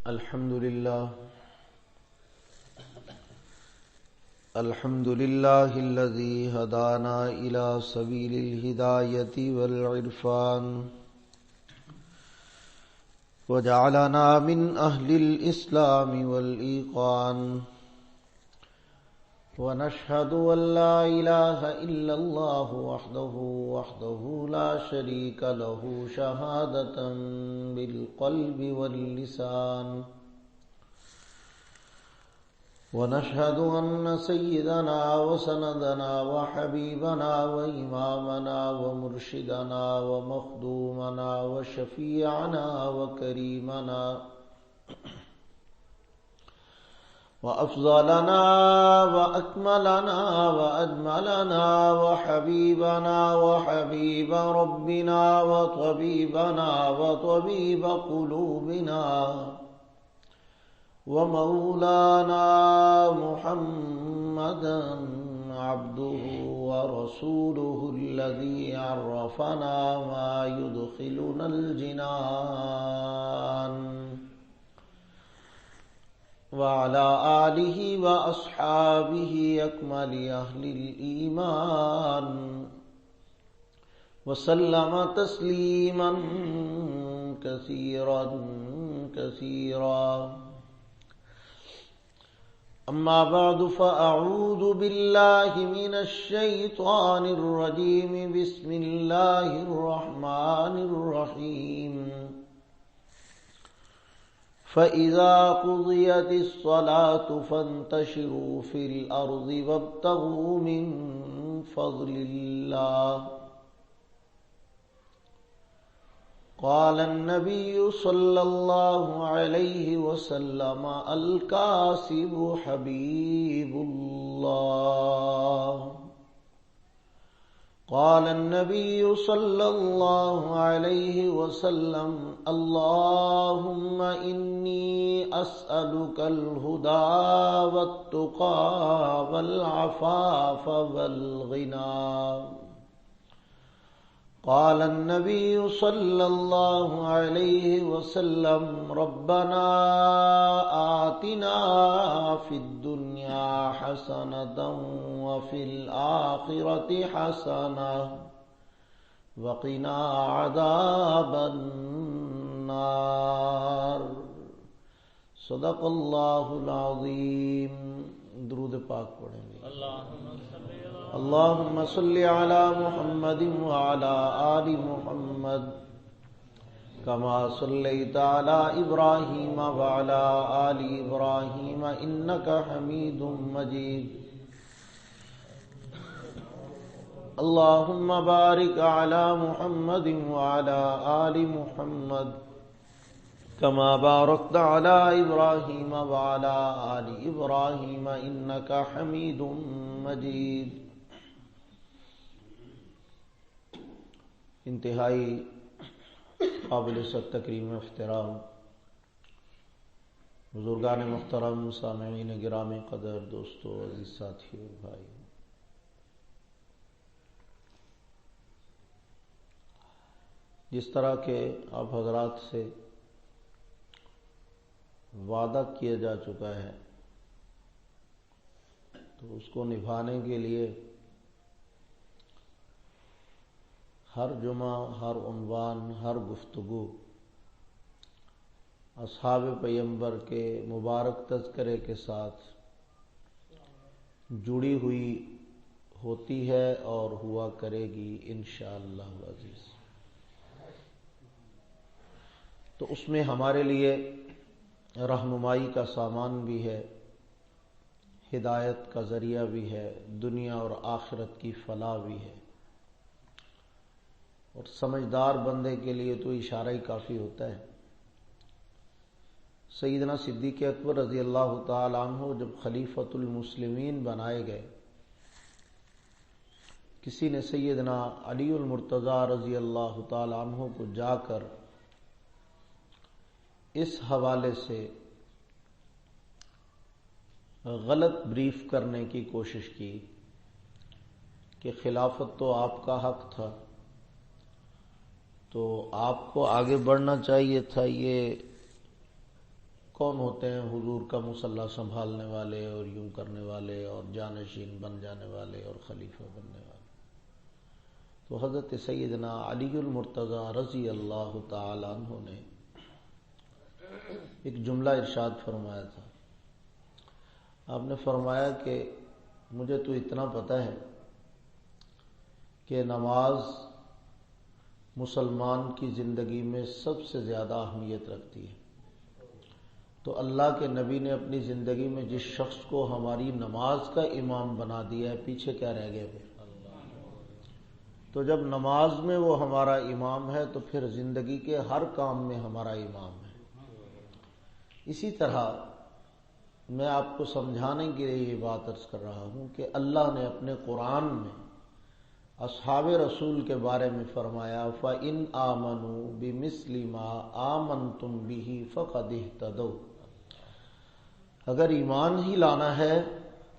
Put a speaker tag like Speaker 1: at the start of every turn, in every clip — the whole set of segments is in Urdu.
Speaker 1: الحمد لله الذي هدانا إلى سبيل الهداية والعرفان وجعلنا من أهل الإسلام والإيقان ونشهد أن لا إله إلا الله وحده لا شريك له شهادة بالقلب واللسان ونشهد أن سيدنا وسندنا وحبيبنا وإمامنا ومرشدنا ومخدومنا وشفيعنا وكريمنا وأفضلنا وأكملنا وأجملنا وحبيبنا وحبيب ربنا وطبيبنا وطبيب قلوبنا ومولانا محمدا عبده ورسوله الذي عرفنا ما يدخلنا الجنان وعلى آله وأصحابه أكمل أهل الإيمان وسلم تسليما كثيرا كثيرا أما بعد فأعوذ بالله من الشيطان الرجيم بسم الله الرحمن الرحيم فإذا قضيت الصلاة فانتشروا في الأرض وابتغوا من فضل الله قال النبي صلى الله عليه وسلم الكاسب حبيب الله قال النبي صلى الله عليه وسلم اللهم إني أسألك الهدى والتقى والعفاف والغنى قال النبي صلى الله عليه وسلم ربنا آتنا في الدنيا حسنة وفي الآخرة حسنة وقنا عذاب النار صدق الله العظيم. درود پاک پڑھیں گے. اللهم صل على محمد وعلى آل محمد كما صليت على إبراهيم وعلى آل إبراهيم إنك حميد مجيد. اللهم بارك على محمد وعلى آل محمد كما باركت على إبراهيم وعلى آل إبراهيم إنك حميد مجيد. انتہائی قابل تکریم احترام بزرگان محترم، سامعین گرامی قدر، دوستو، عزیز ساتھیو، بھائی، جس طرح کہ آپ حضرات سے وعدہ کیا جا چکا ہے تو اس کو نبھانے کے لیے ہر جمعہ، ہر عنوان، ہر گفتگو اصحاب پیغمبر کے مبارک تذکرے کے ساتھ جڑی ہوئی ہوتی ہے اور ہوا کرے گی انشاءاللہ العزیز. تو اس میں ہمارے لیے رہنمائی کا سامان بھی ہے، ہدایت کا ذریعہ بھی ہے، دنیا اور آخرت کی فلاح بھی ہے. اور سمجھدار بندے کے لیے تو اشارہ ہی کافی ہوتا ہے. سیدنا صدیق اکبر رضی اللہ تعالی عنہ جب خلیفۃ المسلمین بنائے گئے، کسی نے سیدنا علی المرتضیٰ رضی اللہ تعالی عنہ کو جا کر اس حوالے سے غلط بریف کرنے کی کوشش کی کہ خلافت تو آپ کا حق تھا، تو آپ کو آگے بڑھنا چاہیے تھا، یہ کون ہوتے ہیں حضور کا مصلی سنبھالنے والے اور یوں کرنے والے اور جانشین بن جانے والے اور خلیفہ بننے والے؟ تو حضرت سیدنا علی المرتضی رضی اللہ تعالی عنہ نے ایک جملہ ارشاد فرمایا تھا. آپ نے فرمایا کہ مجھے تو اتنا پتہ ہے کہ نماز مسلمان کی زندگی میں سب سے زیادہ اہمیت رکھتی ہے، تو اللہ کے نبی نے اپنی زندگی میں جس شخص کو ہماری نماز کا امام بنا دیا ہے، پیچھے کیا رہ گئے پھر؟ تو جب نماز میں وہ ہمارا امام ہے تو پھر زندگی کے ہر کام میں ہمارا امام ہے. اسی طرح میں آپ کو سمجھانے کے لیے یہ بات عرض کر رہا ہوں کہ اللہ نے اپنے قرآن میں اصحاب رسول کے بارے میں فرمایا فَإِنْ آمَنُوا بِمِثْلِ مَا آمَنْتُمْ بِهِ فَقَدِ اهْتَدَوْا، اگر ایمان ہی لانا ہے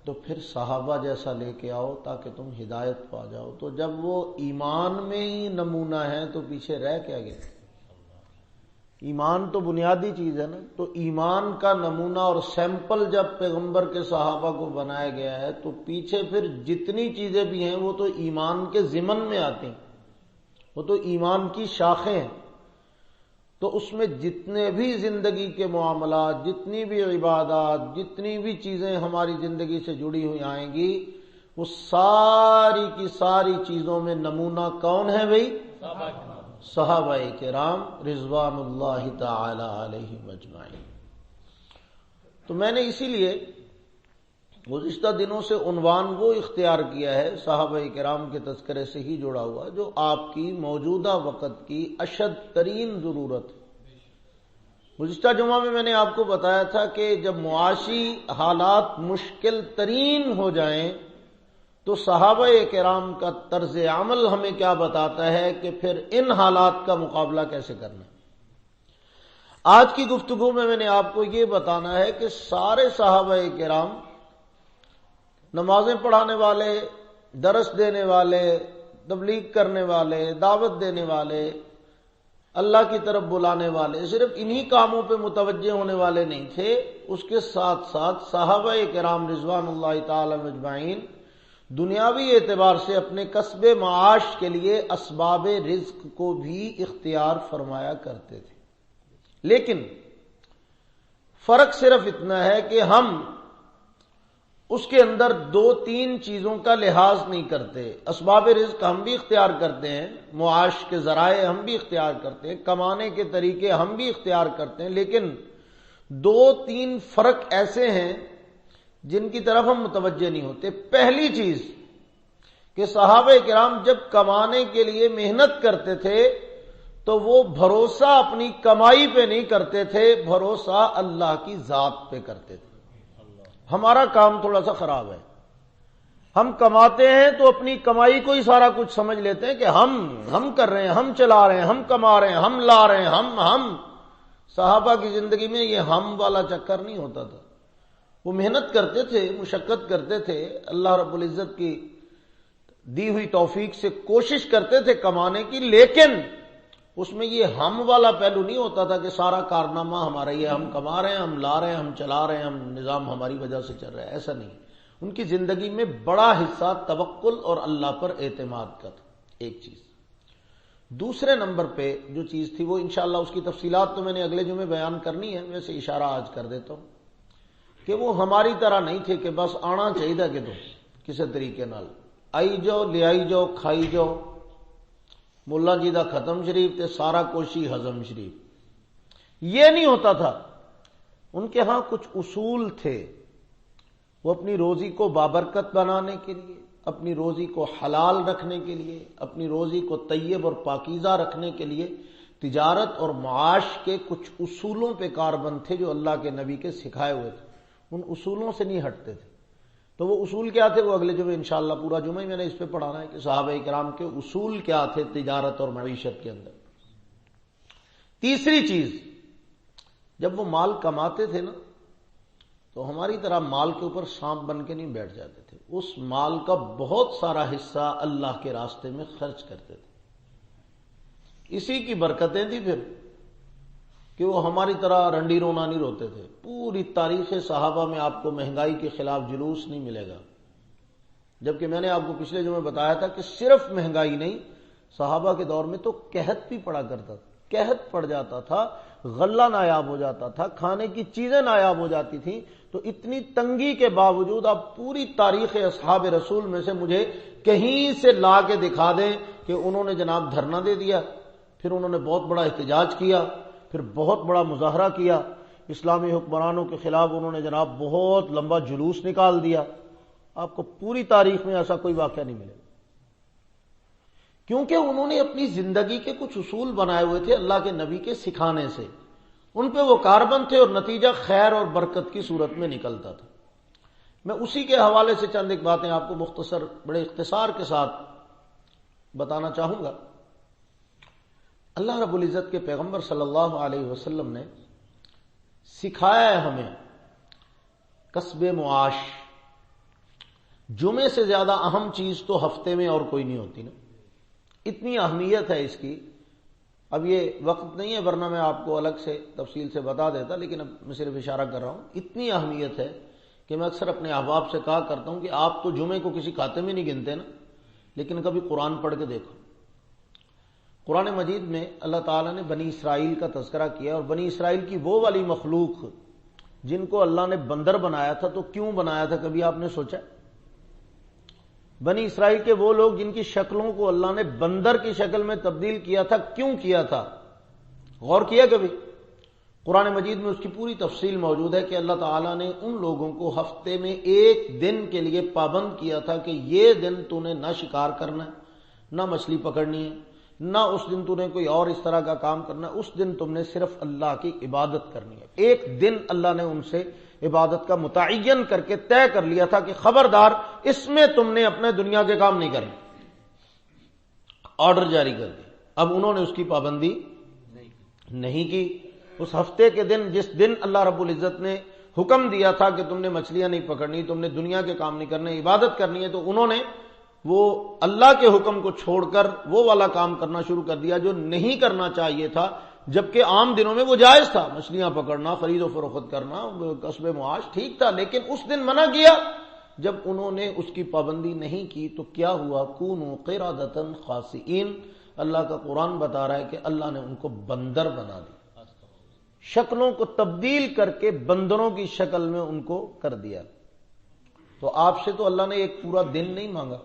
Speaker 1: تو پھر صحابہ جیسا لے کے آؤ تاکہ تم ہدایت پا جاؤ. تو جب وہ ایمان میں ہی نمونہ ہے تو پیچھے رہ کیا گیا؟ ایمان تو بنیادی چیز ہے نا. تو ایمان کا نمونہ اور سیمپل جب پیغمبر کے صحابہ کو بنایا گیا ہے تو پیچھے پھر جتنی چیزیں بھی ہیں وہ تو ایمان کے ضمن میں آتی ہیں، وہ تو ایمان کی شاخیں ہیں. تو اس میں جتنے بھی زندگی کے معاملات، جتنی بھی عبادات، جتنی بھی چیزیں ہماری زندگی سے جڑی ہوئی آئیں گی، وہ ساری کی ساری چیزوں میں نمونہ کون ہے بھائی؟ صحابہ کرام رضوان اللہ تعالی علیہم اجمعین. تو میں نے اسی لیے گزشتہ دنوں سے عنوان وہ اختیار کیا ہے صحابہ کرام کے تذکرے سے ہی جڑا ہوا جو آپ کی موجودہ وقت کی اشد ترین ضرورت ہے. گزشتہ جمعہ میں نے آپ کو بتایا تھا کہ جب معاشی حالات مشکل ترین ہو جائیں تو صحابہ کرام کا طرز عمل ہمیں کیا بتاتا ہے کہ پھر ان حالات کا مقابلہ کیسے کرنا. آج کی گفتگو میں نے آپ کو یہ بتانا ہے کہ سارے صحابہ کرام نمازیں پڑھانے والے، درس دینے والے، تبلیغ کرنے والے، دعوت دینے والے، اللہ کی طرف بلانے والے، صرف انہی کاموں پہ متوجہ ہونے والے نہیں تھے. اس کے ساتھ ساتھ صحابہ کرام رضوان اللہ تعالی اجمعین دنیاوی اعتبار سے اپنے کسب معاش کے لیے اسباب رزق کو بھی اختیار فرمایا کرتے تھے. لیکن فرق صرف اتنا ہے کہ ہم اس کے اندر دو تین چیزوں کا لحاظ نہیں کرتے. اسباب رزق ہم بھی اختیار کرتے ہیں، معاش کے ذرائع ہم بھی اختیار کرتے ہیں، کمانے کے طریقے ہم بھی اختیار کرتے ہیں، لیکن دو تین فرق ایسے ہیں جن کی طرف ہم متوجہ نہیں ہوتے. پہلی چیز کہ صحابہ کرام جب کمانے کے لیے محنت کرتے تھے تو وہ بھروسہ اپنی کمائی پہ نہیں کرتے تھے، بھروسہ اللہ کی ذات پہ کرتے تھے. ہمارا کام تھوڑا سا خراب ہے، ہم کماتے ہیں تو اپنی کمائی کو ہی سارا کچھ سمجھ لیتے ہیں کہ ہم کر رہے ہیں، ہم چلا رہے ہیں، ہم کما رہے ہیں، ہم لا رہے ہیں، ہم. صحابہ کی زندگی میں یہ ہم والا چکر نہیں ہوتا تھا. وہ محنت کرتے تھے، مشقت کرتے تھے، اللہ رب العزت کی دی ہوئی توفیق سے کوشش کرتے تھے کمانے کی، لیکن اس میں یہ ہم والا پہلو نہیں ہوتا تھا کہ سارا کارنامہ ہمارا ہی ہے، ہم کما رہے ہیں، ہم لا رہے ہیں، ہم چلا رہے ہیں، ہم نظام ہماری وجہ سے چل رہا ہے. ایسا نہیں. ان کی زندگی میں بڑا حصہ توکل اور اللہ پر اعتماد کا تھا. ایک چیز. دوسرے نمبر پہ جو چیز تھی وہ انشاءاللہ اس کی تفصیلات تو میں نے اگلے جمعے بیان کرنی ہے، ویسے اشارہ آج کر دیتا ہوں کہ وہ ہماری طرح نہیں تھے کہ بس آنا چاہیے کہ تو کسی طریقے نال آئی جاؤ، لے آئی جاؤ، کھائی جاؤ، ملا جی دا ختم شریف تے سارا کوشی ہضم شریف. یہ نہیں ہوتا تھا. ان کے ہاں کچھ اصول تھے. وہ اپنی روزی کو بابرکت بنانے کے لیے، اپنی روزی کو حلال رکھنے کے لیے، اپنی روزی کو طیب اور پاکیزہ رکھنے کے لیے تجارت اور معاش کے کچھ اصولوں پہ کاربند تھے جو اللہ کے نبی کے سکھائے ہوئے تھے. ان اصولوں سے نہیں ہٹتے تھے. تو وہ اصول کیا تھے وہ اگلے جمعے انشاءاللہ پورا جمعہ ہی میں نے اس پہ پڑھانا ہے کہ صحابہ کرام کے اصول کیا تھے تجارت اور معیشت کے اندر. تیسری چیز، جب وہ مال کماتے تھے نا تو ہماری طرح مال کے اوپر سانپ بن کے نہیں بیٹھ جاتے تھے. اس مال کا بہت سارا حصہ اللہ کے راستے میں خرچ کرتے تھے. اسی کی برکتیں تھی پھر کہ وہ ہماری طرح رنڈی رونا نہیں روتے تھے. پوری تاریخ صحابہ میں آپ کو مہنگائی کے خلاف جلوس نہیں ملے گا. جبکہ میں نے آپ کو پچھلے جمعے بتایا تھا کہ صرف مہنگائی نہیں، صحابہ کے دور میں تو قحط بھی پڑا کرتا تھا. قحط پڑ جاتا تھا، غلہ نایاب ہو جاتا تھا، کھانے کی چیزیں نایاب ہو جاتی تھیں. تو اتنی تنگی کے باوجود آپ پوری تاریخ اصحاب رسول میں سے مجھے کہیں سے لا کے دکھا دیں کہ انہوں نے جناب دھرنا دے دیا، پھر انہوں نے بہت بڑا احتجاج کیا، پھر بہت بڑا مظاہرہ کیا، اسلامی حکمرانوں کے خلاف انہوں نے جناب بہت لمبا جلوس نکال دیا. آپ کو پوری تاریخ میں ایسا کوئی واقعہ نہیں ملے گا، کیونکہ انہوں نے اپنی زندگی کے کچھ اصول بنائے ہوئے تھے اللہ کے نبی کے سکھانے سے، ان پہ وہ کاربن تھے اور نتیجہ خیر اور برکت کی صورت میں نکلتا تھا. میں اسی کے حوالے سے چند ایک باتیں آپ کو مختصر بڑے اختصار کے ساتھ بتانا چاہوں گا. اللہ رب العزت کے پیغمبر صلی اللہ علیہ وسلم نے سکھایا ہے ہمیں کسب معاش. جمعے سے زیادہ اہم چیز تو ہفتے میں اور کوئی نہیں ہوتی نا، اتنی اہمیت ہے اس کی. اب یہ وقت نہیں ہے ورنہ میں آپ کو الگ سے تفصیل سے بتا دیتا، لیکن اب میں صرف اشارہ کر رہا ہوں. اتنی اہمیت ہے کہ میں اکثر اپنے احباب سے کہا کرتا ہوں کہ آپ تو جمعے کو کسی کھاتے میں نہیں گنتے نا، لیکن کبھی قرآن پڑھ کے دیکھو. قرآن مجید میں اللہ تعالیٰ نے بنی اسرائیل کا تذکرہ کیا، اور بنی اسرائیل کی وہ والی مخلوق جن کو اللہ نے بندر بنایا تھا. تو کیوں بنایا تھا کبھی آپ نے سوچا؟ بنی اسرائیل کے وہ لوگ جن کی شکلوں کو اللہ نے بندر کی شکل میں تبدیل کیا تھا، کیوں کیا تھا؟ غور کیا کبھی؟ قرآن مجید میں اس کی پوری تفصیل موجود ہے کہ اللہ تعالیٰ نے ان لوگوں کو ہفتے میں ایک دن کے لیے پابند کیا تھا کہ یہ دن تو نے نہ شکار کرنا ہے، نہ مچھلی پکڑنی ہے، نہ اس دن تو نے کوئی اور اس طرح کا کام کرنا ہے. اس دن تم نے صرف اللہ کی عبادت کرنی ہے. ایک دن اللہ نے ان سے عبادت کا متعین کر کے طے کر لیا تھا کہ خبردار اس میں تم نے اپنے دنیا کے کام نہیں کرنے. آرڈر جاری کر دیا. اب انہوں نے اس کی پابندی نہیں کی. اس ہفتے کے دن جس دن اللہ رب العزت نے حکم دیا تھا کہ تم نے مچھلیاں نہیں پکڑنی، تم نے دنیا کے کام نہیں کرنے، عبادت کرنی ہے، تو انہوں نے وہ اللہ کے حکم کو چھوڑ کر وہ والا کام کرنا شروع کر دیا جو نہیں کرنا چاہیے تھا. جبکہ عام دنوں میں وہ جائز تھا، مچھلیاں پکڑنا، خرید و فروخت کرنا، کسب معاش ٹھیک تھا، لیکن اس دن منع کیا. جب انہوں نے اس کی پابندی نہیں کی تو کیا ہوا؟ کونوا قردۃ خاسئین. اللہ کا قرآن بتا رہا ہے کہ اللہ نے ان کو بندر بنا دیا، شکلوں کو تبدیل کر کے بندروں کی شکل میں ان کو کر دیا. تو آپ سے تو اللہ نے ایک پورا دن نہیں مانگا،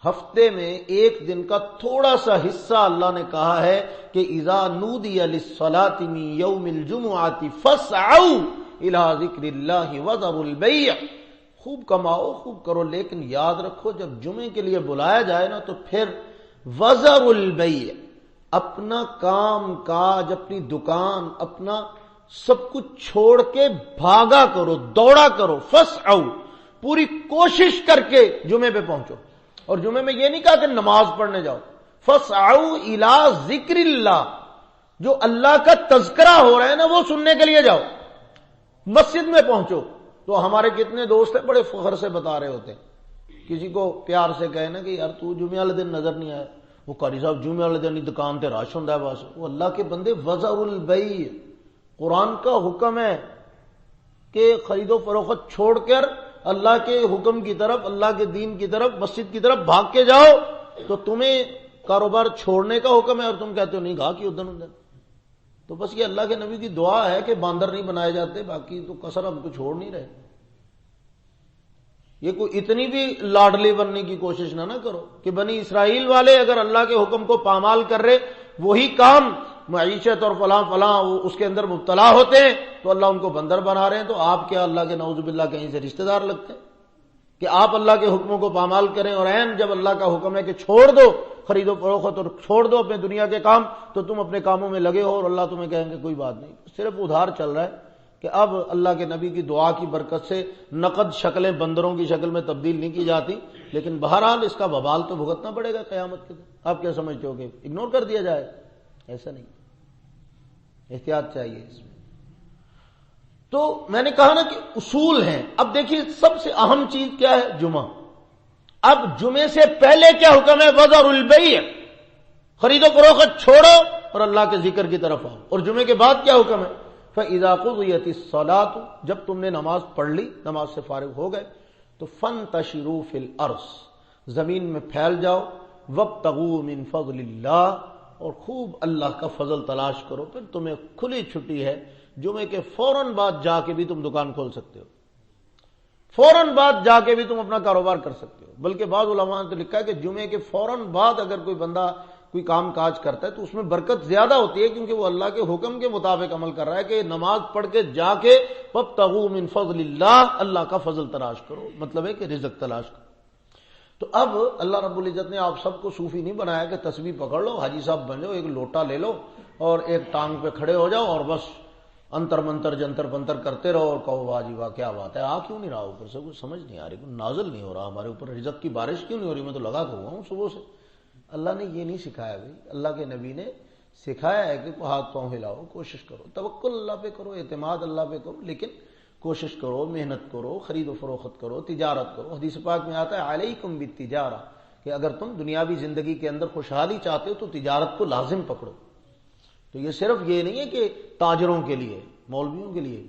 Speaker 1: ہفتے میں ایک دن کا تھوڑا سا حصہ اللہ نے کہا ہے کہ اذا نودی للصلاۃ من یوم الجمعۃ فاسعوا الی ذکر اللہ وذروا البیع. خوب کماؤ، خوب کرو، لیکن یاد رکھو جب جمعے کے لیے بلایا جائے نا تو پھر وذروا البیع، اپنا کام کاج، اپنی دکان، اپنا سب کچھ چھوڑ کے بھاگا کرو، دوڑا کرو. فاسعوا، پوری کوشش کر کے جمعے پہ پہنچو. اور جمعے میں یہ نہیں کہا کہ نماز پڑھنے جاؤ، فاسعوا الی ذکر اللہ، جو اللہ کا تذکرہ ہو رہا ہے نا وہ سننے کے لیے جاؤ. مسجد میں پہنچو. تو ہمارے کتنے دوست ہیں بڑے فخر سے بتا رہے ہوتے ہیں، کسی کو پیار سے کہے نا کہ یار تو جمعے والے دن نظر نہیں آیا، وہ قاری صاحب جمعے والے دن دکان تے رش ہوندا ہے بس. وہ اللہ کے بندے وذروا البیع، قرآن کا حکم ہے کہ خرید و فروخت چھوڑ کر اللہ کے حکم کی طرف، اللہ کے دین کی طرف، مسجد کی طرف بھاگ کے جاؤ. تو تمہیں کاروبار چھوڑنے کا حکم ہے اور تم کہتے ہو نہیں گا کہ ادھر ادھر. تو بس یہ اللہ کے نبی کی دعا ہے کہ باندر نہیں بنائے جاتے، باقی تو کسر ہم تو چھوڑ نہیں رہے. یہ کوئی اتنی بھی لاڈلی بننے کی کوشش نہ کرو کہ بنی اسرائیل والے اگر اللہ کے حکم کو پامال کر رہے، وہی کام معیشت اور فلاں فلاں اس کے اندر مبتلا ہوتے ہیں تو اللہ ان کو بندر بنا رہے ہیں. تو آپ کیا اللہ کے نعوذ باللہ کہیں سے رشتہ دار لگتے ہیں کہ آپ اللہ کے حکموں کو پامال کریں، اور عین جب اللہ کا حکم ہے کہ چھوڑ دو خرید و فروخت اور چھوڑ دو اپنے دنیا کے کام، تو تم اپنے کاموں میں لگے ہو اور اللہ تمہیں کہیں گے کوئی بات نہیں. صرف ادھار چل رہا ہے کہ اب اللہ کے نبی کی دعا کی برکت سے نقد شکلیں بندروں کی شکل میں تبدیل نہیں کی جاتی، لیکن بہرحال اس کا وبال تو بھگتنا پڑے گا قیامت کے دن. آپ کیا سمجھتے ہو کہ اگنور کر دیا جائے؟ ایسا نہیں، احتیاط چاہیے اس میں. تو میں نے کہا نا کہ اصول ہیں. اب دیکھیے سب سے اہم چیز کیا ہے؟ جمعہ. اب جمعے سے پہلے کیا حکم ہے؟ وذروا البیع، خرید و فروخت چھوڑو اور اللہ کے ذکر کی طرف آؤ. اور جمعے کے بعد کیا حکم ہے؟ فَإِذَا قُضِيَتِ الصَّلَاةُ، جب تم نے نماز پڑھ لی، نماز سے فارغ ہو گئے، تو فَانْتَشِرُوا فِي الْأَرْضِ، زمین میں پھیل جاؤ، وَابْتَغُوا مِنْ فَضْلِ اللَّهِ، اور خوب اللہ کا فضل تلاش کرو. پھر تمہیں کھلی چھٹی ہے، جمعے کے فوراً بعد جا کے بھی تم دکان کھول سکتے ہو، فوراً بعد جا کے بھی تم اپنا کاروبار کر سکتے ہو. بلکہ بعض علماء نے تو لکھا ہے کہ جمعے کے فوراً بعد اگر کوئی بندہ کوئی کام کاج کرتا ہے تو اس میں برکت زیادہ ہوتی ہے، کیونکہ وہ اللہ کے حکم کے مطابق عمل کر رہا ہے کہ نماز پڑھ کے جا کے وَابْتَغُوا مِنْ فَضْلِ اللَّهِ، اللہ کا فضل تلاش کرو، مطلب ہے کہ رزق تلاش کرو. تو اب اللہ رب العزت نے آپ سب کو صوفی نہیں بنایا کہ تسبیح پکڑ لو، حاجی صاحب بن جاؤ، ایک لوٹا لے لو اور ایک ٹانگ پہ کھڑے ہو جاؤ اور بس انتر منتر جنتر پنتر کرتے رہو اور کہو واہ جی واہ کیا بات ہے. کیوں نہیں رہا اوپر سے؟ کچھ سمجھ نہیں آ رہی، کچھ نازل نہیں ہو رہا ہمارے اوپر، رزق کی بارش کیوں نہیں ہو رہی؟ میں تو لگا کے ہوا ہوں صبح سے. اللہ نے یہ نہیں سکھایا بھائی، اللہ کے نبی نے سکھایا ہے کہ ہاتھ پاؤں ہلاؤ، کوشش کرو، توکل اللہ پہ کرو، اعتماد اللہ پہ کرو، لیکن کوشش کرو، محنت کرو، خرید و فروخت کرو، تجارت کرو. حدیث پاک میں آتا ہے علیکم بالتجارہ، کہ اگر تم دنیاوی زندگی کے اندر خوشحالی چاہتے ہو تو تجارت کو لازم پکڑو. تو یہ صرف یہ نہیں ہے کہ تاجروں کے لیے، مولویوں کے لیے،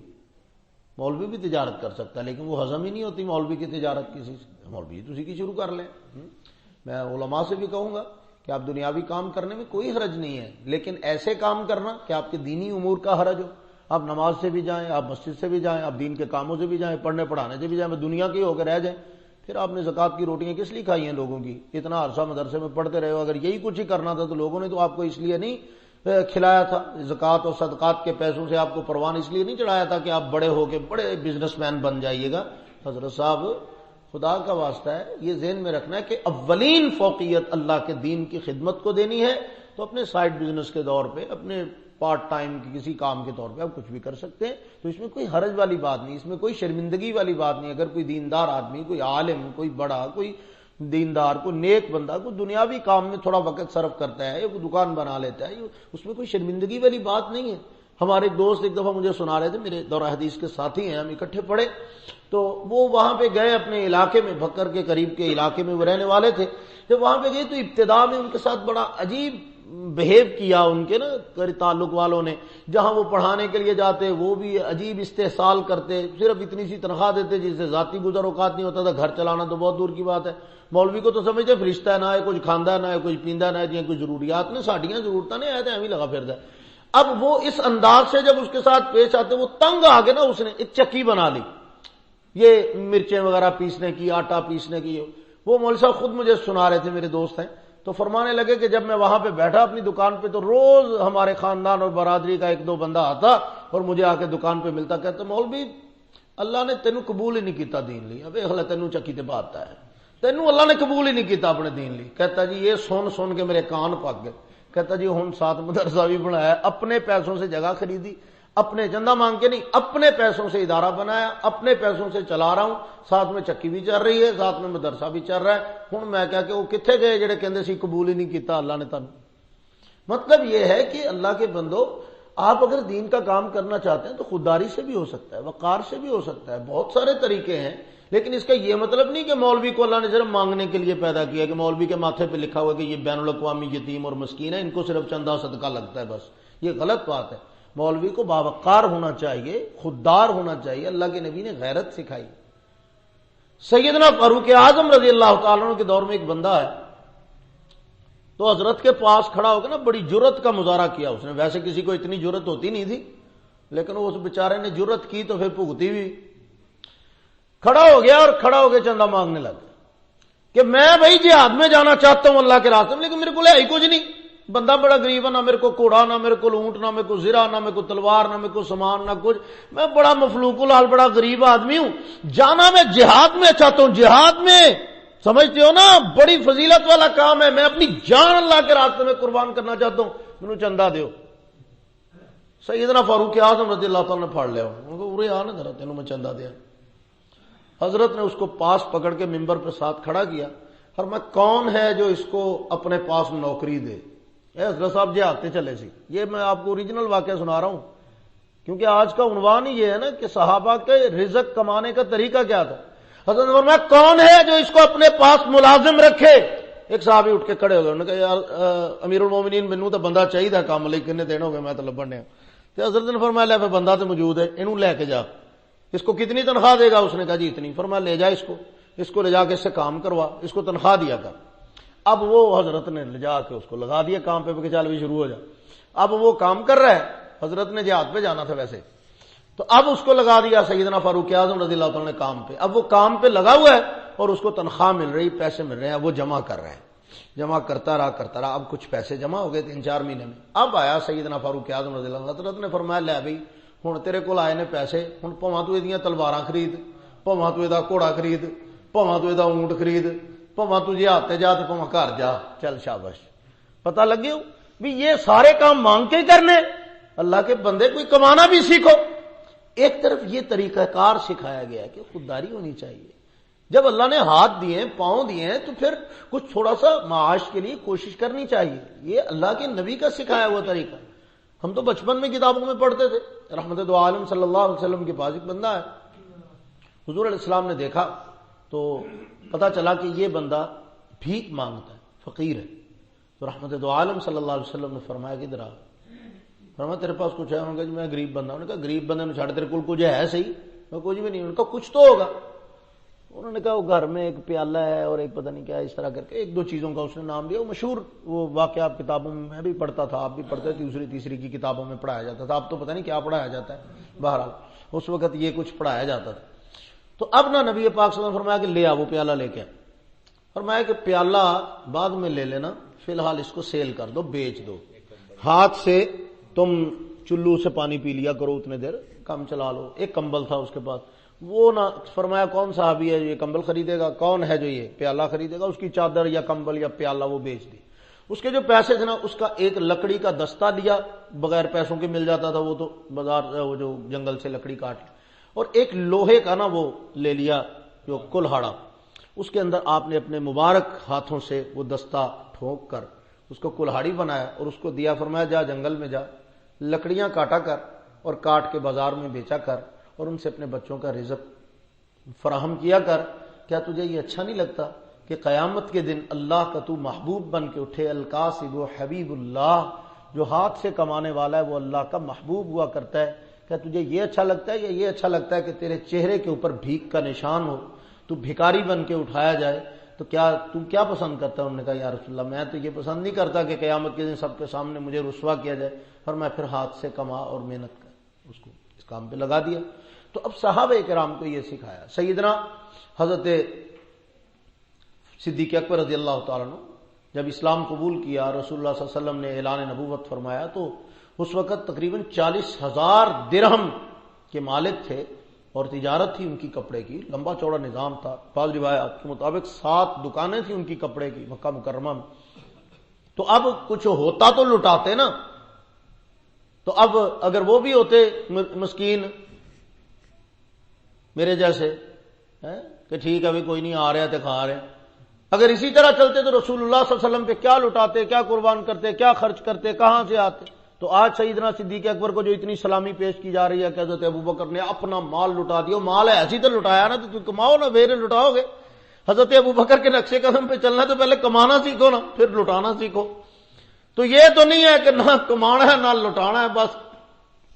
Speaker 1: مولوی بھی تجارت کر سکتا ہے لیکن وہ ہضم ہی نہیں ہوتی مولوی کی تجارت کسی سے. مولوی تو اسی کی شروع کر لیں. میں علماء سے بھی کہوں گا کہ آپ دنیاوی کام کرنے میں کوئی حرج نہیں ہے، لیکن ایسے کام کرنا کہ آپ کے دینی امور کا حرج ہو. آپ نماز سے بھی جائیں، آپ مسجد سے بھی جائیں، آپ دین کے کاموں سے بھی جائیں، پڑھنے پڑھانے سے بھی جائیں، دنیا کے ہو کے رہ جائیں. پھر آپ نے زکوٰۃ کی روٹیاں کس لیے کھائی ہیں لوگوں کی؟ اتنا عرصہ مدرسے میں پڑھتے رہے ہو، اگر یہی کچھ ہی کرنا تھا تو لوگوں نے تو آپ کو اس لیے نہیں کھلایا تھا. زکوٰۃ اور صدقات کے پیسوں سے آپ کو پروان اس لیے نہیں چڑھایا تھا کہ آپ بڑے ہو کے بڑے بزنس مین بن جائیے گا. حضرت صاحب خدا کا واسطہ ہے، یہ ذہن میں رکھنا ہے کہ اولین فوقیت اللہ کے دین کی خدمت کو دینی ہے. تو اپنے سائیڈ بزنس کے طور پہ، اپنے پارٹ ٹائم کی کسی کام کے طور پہ آپ کچھ بھی کر سکتے ہیں. تو اس میں کوئی حرج والی بات نہیں، اس میں کوئی شرمندگی والی بات نہیں. اگر کوئی دیندار آدمی، کوئی عالم، کوئی بڑا، کوئی دیندار، کوئی نیک بندہ کوئی دنیاوی کام میں تھوڑا وقت صرف کرتا ہے یا کوئی دکان بنا لیتا ہے، اس میں کوئی شرمندگی والی بات نہیں ہے. ہمارے ایک دوست ایک دفعہ مجھے سنا رہے تھے، میرے دورہ حدیث کے ساتھی ہیں، ہم اکٹھے پڑھے، تو وہ وہاں پہ گئے اپنے علاقے میں، بھکر کے قریب کے علاقے میں وہ رہنے والے تھے. جب وہاں پہ گئے تو ابتدا میں ان کے ساتھ بڑا عجیب بہیو کیا ان کے تعلق والوں نے. جہاں وہ پڑھانے کے لیے جاتے وہ بھی عجیب استحصال کرتے، صرف اتنی سی تنخواہ دیتے جس سے ذاتی گزر اوقات نہیں ہوتا تھا، گھر چلانا تو بہت دور کی بات ہے. مولوی کو تو سمجھتے فرشتہ ہے، نہ ہے کچھ کھاندہ، نہ ہے کچھ پیندہ، نہ ہے کوئی ضروریات نے، ساڈیاں ضرورتیں نہیں آئے تھے، ہم ہی لگا پھرتا ہے. اب وہ اس انداز سے جب اس کے ساتھ پیش آتے وہ تنگ آ گئے نا، اس نے ایک چکی بنا لی یہ مرچیں وغیرہ پیسنے کی، آٹا پیسنے کی. وہ مولوی صاحب خود مجھے سنا رہے تھے، میرے دوست ہیں، تو فرمانے لگے کہ جب میں وہاں پہ بیٹھا اپنی دکان پہ تو روز ہمارے خاندان اور برادری کا ایک دو بندہ آتا اور مجھے آ کے دکان پہ ملتا، کہتا مولوی اللہ نے تینوں قبول ہی نہیں کیتا دین لی. اب اخلا تینوں چکی تے بات ہے، تینوں اللہ نے قبول ہی نہیں کیتا اپنے دین لی. کہتا جی یہ سن کے میرے کان پک گئے. کہتا جی ہن ساتھ مدرسہ بھی بنایا، اپنے پیسوں سے جگہ خریدی، اپنے چندہ مانگ کے نہیں، اپنے پیسوں سے ادارہ بنایا، اپنے پیسوں سے چلا رہا ہوں، ساتھ میں چکی بھی چل رہی ہے، ساتھ میں مدرسہ بھی چل رہا ہے. ہوں میں کہا کہ وہ کتنے گئے جڑے کہندے سی قبول ہی نہیں کیتا اللہ نے تانوں. مطلب یہ ہے کہ اللہ کے بندو، آپ اگر دین کا کام کرنا چاہتے ہیں تو خودداری سے بھی ہو سکتا ہے، وقار سے بھی ہو سکتا ہے، بہت سارے طریقے ہیں. لیکن اس کا یہ مطلب نہیں کہ مولوی کو اللہ نے صرف مانگنے کے لیے پیدا کیا، کہ مولوی کے ماتھے پہ لکھا ہوا کہ یہ بین الاقوامی یتیم اور مسکین ہے، ان کو صرف چندہ صدقہ لگتا ہے بس. یہ غلط بات ہے. مولوی کو باوقار ہونا چاہیے، خوددار ہونا چاہیے. اللہ کے نبی نے غیرت سکھائی. سیدنا فاروق اعظم رضی اللہ تعالیٰ عنہ کے دور میں ایک بندہ ہے، تو حضرت کے پاس کھڑا ہو کے نا بڑی جرت کا مظاہرہ کیا اس نے. ویسے کسی کو اتنی جرت ہوتی نہیں تھی، لیکن اس بیچارے نے جرت کی تو پھر بھگتی بھی. کھڑا ہو گیا اور کھڑا ہو کے چندہ مانگنے لگا کہ میں بھائی جہاد میں جانا چاہتا ہوں اللہ کے راستے میں، لیکن میرے کو ہے ہی کچھ نہیں. بندہ بڑا غریب ہے، نہ میرے کو گھوڑا، نہ میرے کو اونٹ، نہ میرے کو زرہ، نہ میرے کو تلوار، نہ میرے کو سامان، نہ کچھ. میں بڑا مفلوق الحال بڑا غریب آدمی ہوں، جانا میں جہاد میں چاہتا ہوں. جہاد میں سمجھتے ہو نا بڑی فضیلت والا کام ہے، میں اپنی جان اللہ کے راستے میں قربان کرنا چاہتا ہوں، مجھے چندہ دیو. سیدنا فاروق اعظم رضی اللہ تعالیٰ نے پھاڑ لیا، ان کو ارے آ نا ذرا تینوں میں چندہ دیا. حضرت نے اس کو پاس پکڑ کے ممبر پہ ساتھ کھڑا کیا، اور میں کون ہے جو اس کو اپنے پاس نوکری دے. حضرت صاحب جہاد تے چلے سی. یہ میں آپ کو اوریجنل واقعہ سنا رہا ہوں، کیونکہ آج کا عنوان ہی یہ ہے نا کہ صحابہ کے رزق کمانے کا طریقہ کیا تھا. حضرت نے فرمایا کون ہے جو اس کو اپنے پاس ملازم رکھے. ایک صحابی اٹھ کے کھڑے ہو گئے, انہوں نے کہا یار امیر المومنین مینوں تو بندہ چاہیے کام لئی, کنے دن ہو گئے میں تو لبن ڈیا. تو حضرت نے فرمایا لے بندہ تو موجود ہے, انہوں لے کے جا, اس کو کتنی تنخواہ دے گا؟ اس نے کہا جی اتنی. فرمایا لے جا اس کو لے جا کے اس سے کام کروا, اس کو تنخواہ دیا کر. اب وہ حضرت نے لے جا کے اس کو لگا دیا کام پہ کہ چل بھی شروع ہو جا. اب وہ کام کر رہا ہے, حضرت نے جہاد پہ جانا تھا ویسے, تو اب اس کو لگا دیا سیدنا فاروق اعظم رضی اللہ تعالیٰ نے کام پہ. اب وہ کام پہ لگا ہوا ہے اور اس کو تنخواہ مل رہی, پیسے مل رہے ہیں, وہ جمع کر رہے ہیں, جمع کرتا رہا. اب کچھ پیسے جمع ہو گئے 3-4 مہینے میں. اب آیا سیدنا فاروق اعظم رضی اللہ, حضرت نے فرمایا لے بھائی ہوں تیرے کو آئے نے پیسے, ہوں پواں تو یہ تلواراں خرید, پواں تو یہ گھوڑا خرید, پواں تو یہ اونٹ خرید, پواں تو جہاد تے جا, پواں گھر جا, چل شاباش. پتہ لگے بھی یہ سارے کام مانگ کے کرنے. اللہ کے بندے کوئی کمانا بھی سیکھو. ایک طرف یہ طریقہ کار سکھایا گیا ہے کہ خودداری ہونی چاہیے. جب اللہ نے ہاتھ دیے, پاؤں دیے, تو پھر کچھ تھوڑا سا معاش کے لیے کوشش کرنی چاہیے. یہ اللہ کے نبی کا سکھایا ہوا طریقہ. ہم تو بچپن میں کتابوں میں پڑھتے تھے. رحمت دو عالم صلی اللہ علیہ وسلم کے پاس ایک بندہ ہے, حضور علیہ السلام نے دیکھا تو پتا چلا کہ یہ بندہ بھیک مانگتا ہے, فقیر ہے. تو رحمت دو عالم صلی اللہ علیہ وسلم نے فرمایا کہ ادھر آ. فرمایا تیرے پاس کچھ ہے؟ انہوں نے کہا جی میں غریب بندہ. انہوں نے کہا غریب بندے میں چھاڑ, تیرے کو کچھ ہے صحیح؟ میں کچھ بھی نہیں. انہوں نے کہا کچھ تو ہوگا. انہوں نے کہا وہ گھر میں ایک پیالہ ہے اور ایک پتہ نہیں کیا, اس طرح کر کے 1-2 چیزوں کا اس نے نام لیا. وہ مشہور وہ واقعہ کتابوں میں بھی پڑھتا تھا, آپ بھی پڑھتے تھے, 2ری-3ری کی کتابوں میں پڑھایا جاتا تھا. اب تو پتہ نہیں کیا پڑھایا جاتا ہے, بہرحال اس وقت یہ کچھ پڑھایا جاتا تھا. تو اب نہ نبی پاک صلی اللہ علیہ وسلم نے فرمایا کہ لے آ وہ پیالہ لے کے. فرمایا کہ پیالہ بعد میں لے لینا, فی الحال اس کو سیل کر دو, بیچ دو. ہاتھ سے تم چلو سے پانی پی لیا کرو, اتنے دیر کام چلا لو. ایک کمبل تھا اس کے پاس, وہ نہ فرمایا کون صحابی ہے جو یہ کمبل خریدے گا, کون ہے جو یہ پیالہ خریدے گا؟ اس کی چادر یا کمبل یا پیالہ وہ بیچ دی. اس کے جو پیسے تھے نا, اس کا ایک لکڑی کا دستہ لیا, بغیر پیسوں کے مل جاتا تھا وہ تو بازار, وہ جو جنگل سے لکڑی کاٹ لی, اور ایک لوہے کا نا وہ لے لیا جو کلہاڑا. اس کے اندر آپ نے اپنے مبارک ہاتھوں سے وہ دستہ ٹھونک کر اس کو کلہاڑی بنایا اور اس کو دیا. فرمایا جا جنگل میں جا, لکڑیاں کاٹا کر اور کاٹ کے بازار میں بیچا کر, اور ان سے اپنے بچوں کا رزق فراہم کیا کر. کیا تجھے یہ اچھا نہیں لگتا کہ قیامت کے دن اللہ کا تو محبوب بن کے اٹھے؟ الکاسب و حبیب اللہ, جو ہاتھ سے کمانے والا ہے وہ اللہ کا محبوب ہوا کرتا ہے. کیا تجھے یہ اچھا لگتا ہے یا یہ اچھا لگتا ہے کہ تیرے چہرے کے اوپر بھیک کا نشان ہو, تو بھکاری بن کے اٹھایا جائے؟ تو کیا پسند کرتا ہے؟ انہوں نے کہا یا رسول اللہ میں تو یہ پسند نہیں کرتا کہ قیامت کے دن سب کے سامنے مجھے رسوا کیا جائے. اور میں پھر ہاتھ سے کما اور محنت کر, اس کو اس کام پہ لگا دیا. تو اب صحابہ کرام کو یہ سکھایا. سیدنا حضرت صدیق اکبر رضی اللہ تعالیٰ عنہ جب اسلام قبول کیا, رسول اللہ صلی اللہ علیہ وسلم نے اعلان نبوت فرمایا, تو اس وقت تقریباً 40,000 درہم کے مالک تھے اور تجارت تھی ان کی کپڑے کی, لمبا چوڑا نظام تھا. بعض روایات کے مطابق 7 دکانیں تھیں ان کی کپڑے کی مکہ مکرمہ میں. تو اب کچھ ہوتا تو لٹاتے نا, تو اب اگر وہ بھی ہوتے مسکین میرے جیسے کہ ٹھیک ہے کوئی نہیں آ رہا تو کھا رہے ہیں, اگر اسی طرح چلتے تو رسول اللہ صلی اللہ علیہ وسلم پہ کیا لٹاتے, کیا قربان کرتے, کیا خرچ کرتے, کہاں سے آتے. تو آج سیدنا صدیق اکبر کو جو اتنی سلامی پیش کی جا رہی ہے کہ حضرت ابوبکر نے اپنا مال لٹا دیا. مال ہے ایسی تو لٹایا نا, تو کماؤ نا, پھر لٹاؤ گے. حضرت ابوبکر کے نقشے قدم پہ چلنا تو پہلے کمانا سیکھو نا, پھر لٹانا سیکھو. تو یہ تو نہیں ہے کہ نہ کمانا ہے نہ لٹانا ہے, بس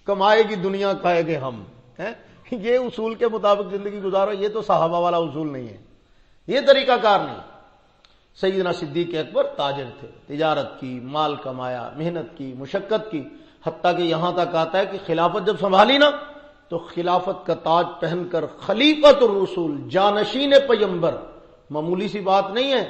Speaker 1: کمائے گی دنیا کھائے گے ہم, یہ اصول کے مطابق زندگی گزارو. یہ تو صحابہ والا اصول نہیں ہے, یہ طریقہ کار نہیں. سیدنا صدیق اکبر تاجر تھے, تجارت کی, مال کمایا, محنت کی, مشقت کی, حتیٰ کہ یہاں تک آتا ہے کہ خلافت جب سنبھالی نا تو خلافت کا تاج پہن کر خلیفۃ الرسول, جانشین پیمبر, معمولی سی بات نہیں ہے.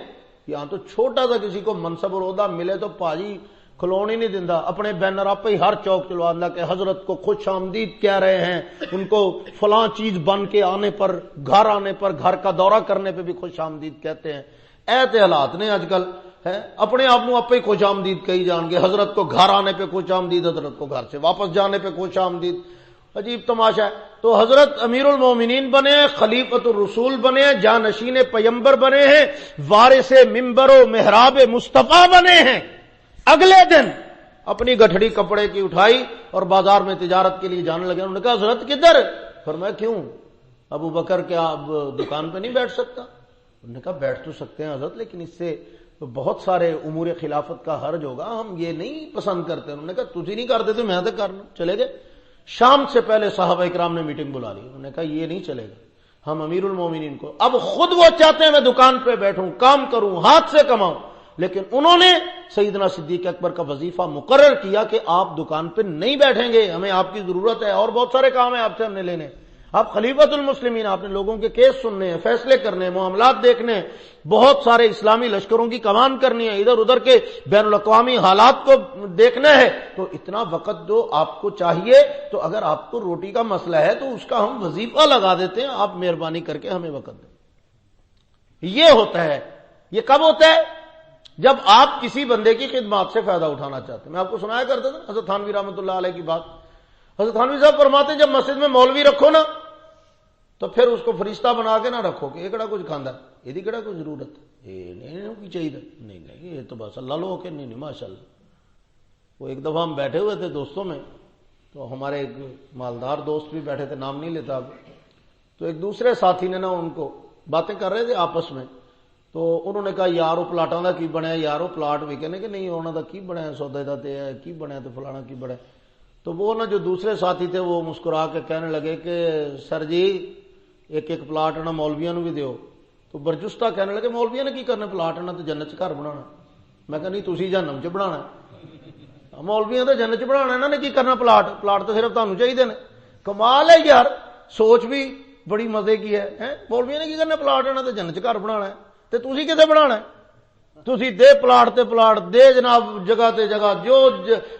Speaker 1: یہاں تو چھوٹا سا کسی کو منصب اور عہدہ ملے تو پاجی کھلون ہی نہیں دینا, اپنے بینر آپ ہی ہر چوک چلوا دینا کہ حضرت کو خوش آمدید کہہ رہے ہیں, ان کو فلاں چیز بن کے آنے پر, گھر آنے پر, گھر کا دورہ کرنے پہ بھی خوش آمدید کہتے ہیں. ایسے حالات نے آج کل ہے, اپنے آپ آپ ہی خوش آمدید کہی جان گے. حضرت کو گھر آنے پہ خوش آمدید, حضرت کو گھر سے واپس جانے پہ خوش آمدید. عجیب تماشا ہے. تو حضرت امیر المومنین بنے ہیں, خلیفۃ الرسول بنے ہیں, جانشین پیمبر بنے ہیں, وارث ممبر و محراب مصطفیٰ بنے ہیں. اگلے دن اپنی گٹھڑی کپڑے کی اٹھائی اور بازار میں تجارت کے لیے جانے لگے. انہوں نے کہا حضرت کدھر؟ فرمایا کیوں ابو بکر کیا اب دکان پہ نہیں بیٹھ سکتا؟ انہوں نے کہا بیٹھ تو سکتے ہیں حضرت, لیکن اس سے تو بہت سارے امور خلافت کا حرج ہوگا، ہم یہ نہیں پسند کرتے. انہوں نے کہا تجھ ہی نہیں کرتے تو میں تو کرنا. چلے گئے. شام سے پہلے صحابہ کرام نے میٹنگ بلا لی. انہوں نے کہا یہ نہیں چلے گا، ہم امیر المومنین کو، اب خود وہ چاہتے ہیں میں دکان پہ بیٹھوں، کام کروں، ہاتھ سے کماؤں، لیکن انہوں نے سیدنا صدیق اکبر کا وظیفہ مقرر کیا کہ آپ دکان پہ نہیں بیٹھیں گے، ہمیں آپ کی ضرورت ہے اور بہت سارے کام ہیں آپ سے ہم نے لینے. آپ خلیفۃ المسلمین، آپ نے لوگوں کے کیس سننے ہیں، فیصلے کرنے ہیں، معاملات دیکھنے ہیں، بہت سارے اسلامی لشکروں کی کمان کرنی ہے، ادھر ادھر کے بین الاقوامی حالات کو دیکھنا ہے، تو اتنا وقت جو آپ کو چاہیے، تو اگر آپ کو روٹی کا مسئلہ ہے تو اس کا ہم وظیفہ لگا دیتے ہیں، آپ مہربانی کر کے ہمیں وقت دیں. یہ ہوتا ہے. یہ کب ہوتا ہے؟ جب آپ کسی بندے کی خدمات سے فائدہ اٹھانا چاہتے ہیں. میں آپ کو سنایا کرتا تھا حضرت تھانوی رحمۃ اللہ علیہ کی بات. حضرت تھانوی صاحب فرماتے ہیں جب مسجد میں مولوی رکھو نا تو پھر اس کو فرشتہ بنا کے نہ رکھو کہ یہ کہڑا کچھ کھانا ہے، یہ کہڑا کوئی ضرورت ہے، یہ نہیں چاہیے، نہیں یہ تو بس اللہ لو کہ نہیں ماشاء اللہ. وہ ایک دفعہ ہم بیٹھے ہوئے تھے دوستوں میں، تو ہمارے ایک مالدار دوست بھی بیٹھے تھے، نام نہیں لیتا اب. تو ایک دوسرے ساتھی نے نا ان کو باتیں کر رہے تھے آپس میں، تو انہوں نے کہا یارو پلاٹاں دا کی بنیا، یارو پلاٹ بھی کہنے کہ نہیں انہوں دا کی بنیا، سودے دا تے ہے کی بنیا تو فلانا کی بنیا. تو وہ نا جو دوسرے ساتھی تھے وہ مسکرا کے کہنے لگے کہ سر جی ایک ایک پلاٹ نہ مولویاں نو بھی دیو. تو برجستہ کہنے لگے مولویاں نے کی کرنا، پلاٹ نہ تو جنت چ گھر بنانا. میں کہا نہیں تسی جہنم چ بنانا، مولویاں تو جنت چ بنانا، انہوں نے کی کرنا پلاٹ تو صرف تمہیں چاہیے نے. کمال ہے یار، سوچ بھی بڑی مزے کی ہے. مولویاں نے کی کرنا پلاٹ نہ تو جنت چ گھر بنانا ہے، تے تسی کتے بنانا ہے؟ تسی دے پلاٹ تے پلاٹ دے جناب، جگہ تے جگہ، جو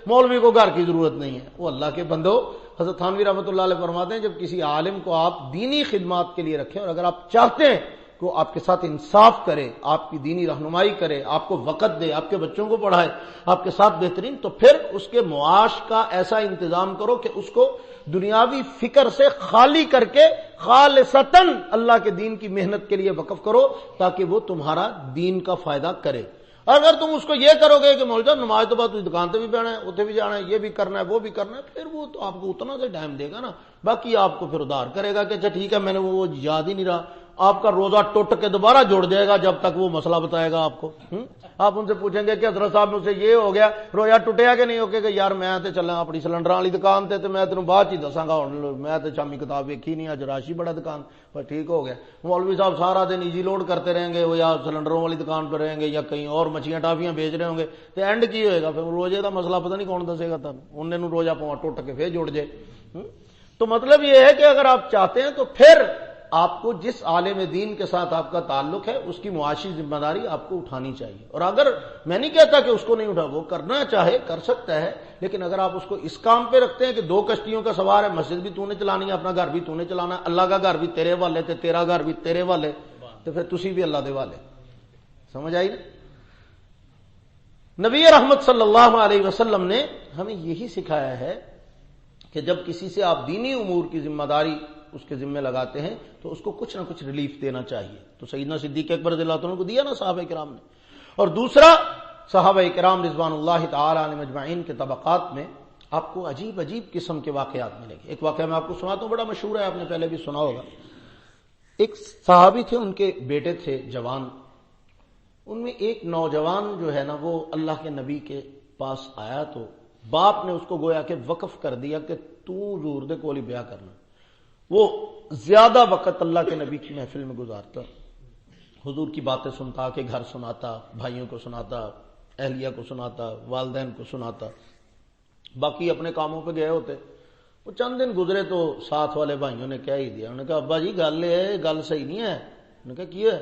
Speaker 1: مولوی کو گھر کی ضرورت نہیں ہے. وہ اللہ کے بندو، حضرت تھانوی رحمۃ اللہ علیہ فرماتے ہیں جب کسی عالم کو آپ دینی خدمات کے لیے رکھیں، اور اگر آپ چاہتے ہیں کہ وہ آپ کے ساتھ انصاف کرے، آپ کی دینی رہنمائی کرے، آپ کو وقت دے، آپ کے بچوں کو پڑھائے، آپ کے ساتھ بہترین، تو پھر اس کے معاش کا ایسا انتظام کرو کہ اس کو دنیاوی فکر سے خالی کر کے خالصتاً اللہ کے دین کی محنت کے لیے وقف کرو، تاکہ وہ تمہارا دین کا فائدہ کرے. اگر تم اس کو یہ کرو گے کہ مولوی صاحب نماز تو بعد تجھے دکان تے بھی بیٹھنا ہے، اتنے بھی جانا ہے، یہ بھی کرنا ہے، وہ بھی کرنا ہے، پھر وہ تو آپ کو اتنا سے ٹائم دے گا نا، باقی آپ کو پھر ادھار کرے گا کہ اچھا ٹھیک ہے میں نے وہ یاد ہی نہیں رہا. آپ کا روزہ ٹوٹ کے دوبارہ جوڑ جائے گا جب تک وہ مسئلہ بتائے گا آپ کو. آپ ان سے پوچھیں گے کہ حضرت صاحب مجھ سے یہ ہو گیا، روزہ ٹوٹیا کہ نہیں ہو کہ یار میں تے چلا اپنی سلنڈر والی دکان تے میں تینوں بعد ہی دساں گا، میں تے شامی کتاب ویکھی نہیں، اج راشی بڑا دکان پر ٹھیک ہو گیا. مولوی صاحب سارا دن ایزی لوڈ کرتے رہیں گے، وہ یا سلنڈروں والی دکان پہ رہیں گے یا کہیں اور مچھلیاں ٹافیاں بیچ رہے ہوں گے، تو اینڈ کی ہوئے گا؟ پھر روزے کا مسئلہ پتہ نہیں کون دسے گا تب، انہوں روزہ پواں ٹوٹ کے پھر جڑ جائے. تو مطلب یہ ہے کہ اگر آپ چاہتے ہیں تو پھر آپ کو جس عالم دین کے ساتھ آپ کا تعلق ہے اس کی معاشی ذمہ داری آپ کو اٹھانی چاہیے. اور اگر میں نہیں کہتا کہ اس کو نہیں اٹھا، وہ کرنا چاہے کر سکتا ہے، لیکن اگر آپ اس کو اس کام پہ رکھتے ہیں کہ دو کشتیوں کا سوار ہے، مسجد بھی تو نے چلانی ہے، اپنا گھر بھی تو نے چلانا ہے، اللہ کا گھر بھی تیرے والے تے تیرا گھر بھی تیرے والے، تو پھر تسی بھی اللہ دے والے. سمجھ آئی نا؟ نبی رحمت صلی اللہ علیہ وسلم نے ہمیں یہی سکھایا ہے کہ جب کسی سے آپ دینی امور کی ذمہ داری اس کے ذمہ لگاتے ہیں تو اس کو کچھ نہ کچھ ریلیف دینا چاہیے. تو سیدنا صدیق اکبر رضی اللہ عنہ کو دیا نا صحابہ کرام نے. اور دوسرا، صحابہ کرام رضوان اللہ تعالی علیہم اجمعین کے طبقات میں آپ کو عجیب عجیب قسم کے واقعات ملیں گے. ایک واقعہ میں آپ کو سناتا ہوں، بڑا مشہور ہے، آپ نے پہلے بھی سنا ہوگا. ایک صحابی تھے، ان کے بیٹے تھے جوان، ان میں ایک نوجوان جو ہے نا وہ اللہ کے نبی کے پاس آیا تو باپ نے اس کو گویا کہ وقف کر دیا کہ تو حضور دے کول ہی بیاہ کرنا. وہ زیادہ وقت اللہ کے نبی کی محفل میں گزارتا، حضور کی باتیں سنتا، کہ گھر سناتا، بھائیوں کو سناتا، اہلیہ کو سناتا، والدین کو سناتا، باقی اپنے کاموں پہ گئے ہوتے. وہ چند دن گزرے تو ساتھ والے بھائیوں نے کہہ ہی دیا، انہوں نے کہا ابا جی گل یہ گل صحیح نہیں ہے. انہوں نے کہا کی ہے؟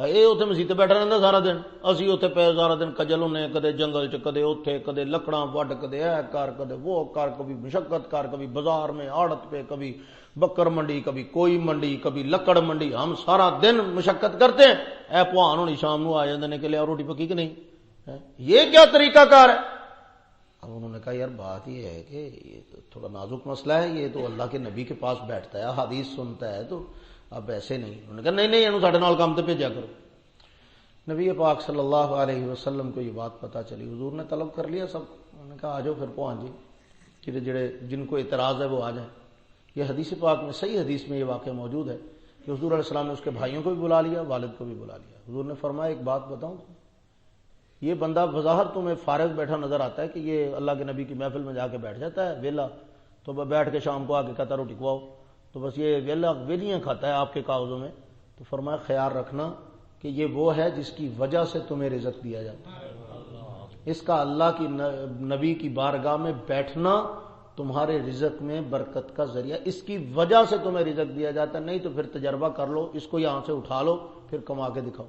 Speaker 1: یہ اتنے مسیح بیٹھا رہتا سارا دن، اسی اتنے پہ سارا دن کجل ہونے، کدے جنگل چ، کدے اتنے، کدے لکڑاں وڈ، کدے اے کر، کدے وہ کر، کبھی مشقت کر، کبھی بازار میں آڑت پہ، کبھی بکر منڈی، کبھی کوئی منڈی، کبھی لکڑ منڈی، ہم سارا دن مشقت کرتے ہیں. اے پوان ہونی شام نو آ جاندے نے کہ لیا روٹی پکی کہ نہیں. یہ کیا طریقہ کار ہے؟ اب انہوں نے کہا یار بات یہ ہے کہ یہ تو تھوڑا نازک مسئلہ ہے، یہ تو اللہ کے نبی کے پاس بیٹھتا ہے، حدیث سنتا ہے، تو اب ایسے نہیں. انہوں نے کہا نہیں انہوں ساڈے نال کام تے بھیجا کرو. نبی پاک صلی اللہ علیہ وسلم کو یہ بات پتہ چلی، حضور نے طلب کر لیا سب. انہوں نے کہا آ جاؤ پھر پوان جی، کہ جڑے جن کو اعتراض ہے وہ آ جائیں. یہ حدیث پاک میں، صحیح حدیث میں یہ واقعہ موجود ہے کہ حضور علیہ السلام نے اس کے بھائیوں کو بھی بلا لیا، والد کو بھی بلا لیا. حضور نے فرمایا ایک بات بتاؤں، یہ بندہ بظاہر تمہیں فارغ بیٹھا نظر آتا ہے کہ یہ اللہ کے نبی کی محفل میں جا کے بیٹھ جاتا ہے ویلا، تو بیٹھ کے شام کو آ کے کہتا روٹی کھواؤ، تو بس یہ ویلیاں کھاتا ہے آپ کے کاغذوں میں. تو فرمایا خیال رکھنا کہ یہ وہ ہے جس کی وجہ سے تمہیں رزق دیا جاتا ہے. اس کا اللہ کی نبی کی بارگاہ میں بیٹھنا تمہارے رزق میں برکت کا ذریعہ، اس کی وجہ سے تمہیں رزق دیا جاتا ہے. نہیں تو پھر تجربہ کر لو، اس کو یہاں سے اٹھا لو، پھر کما کے دکھاؤ،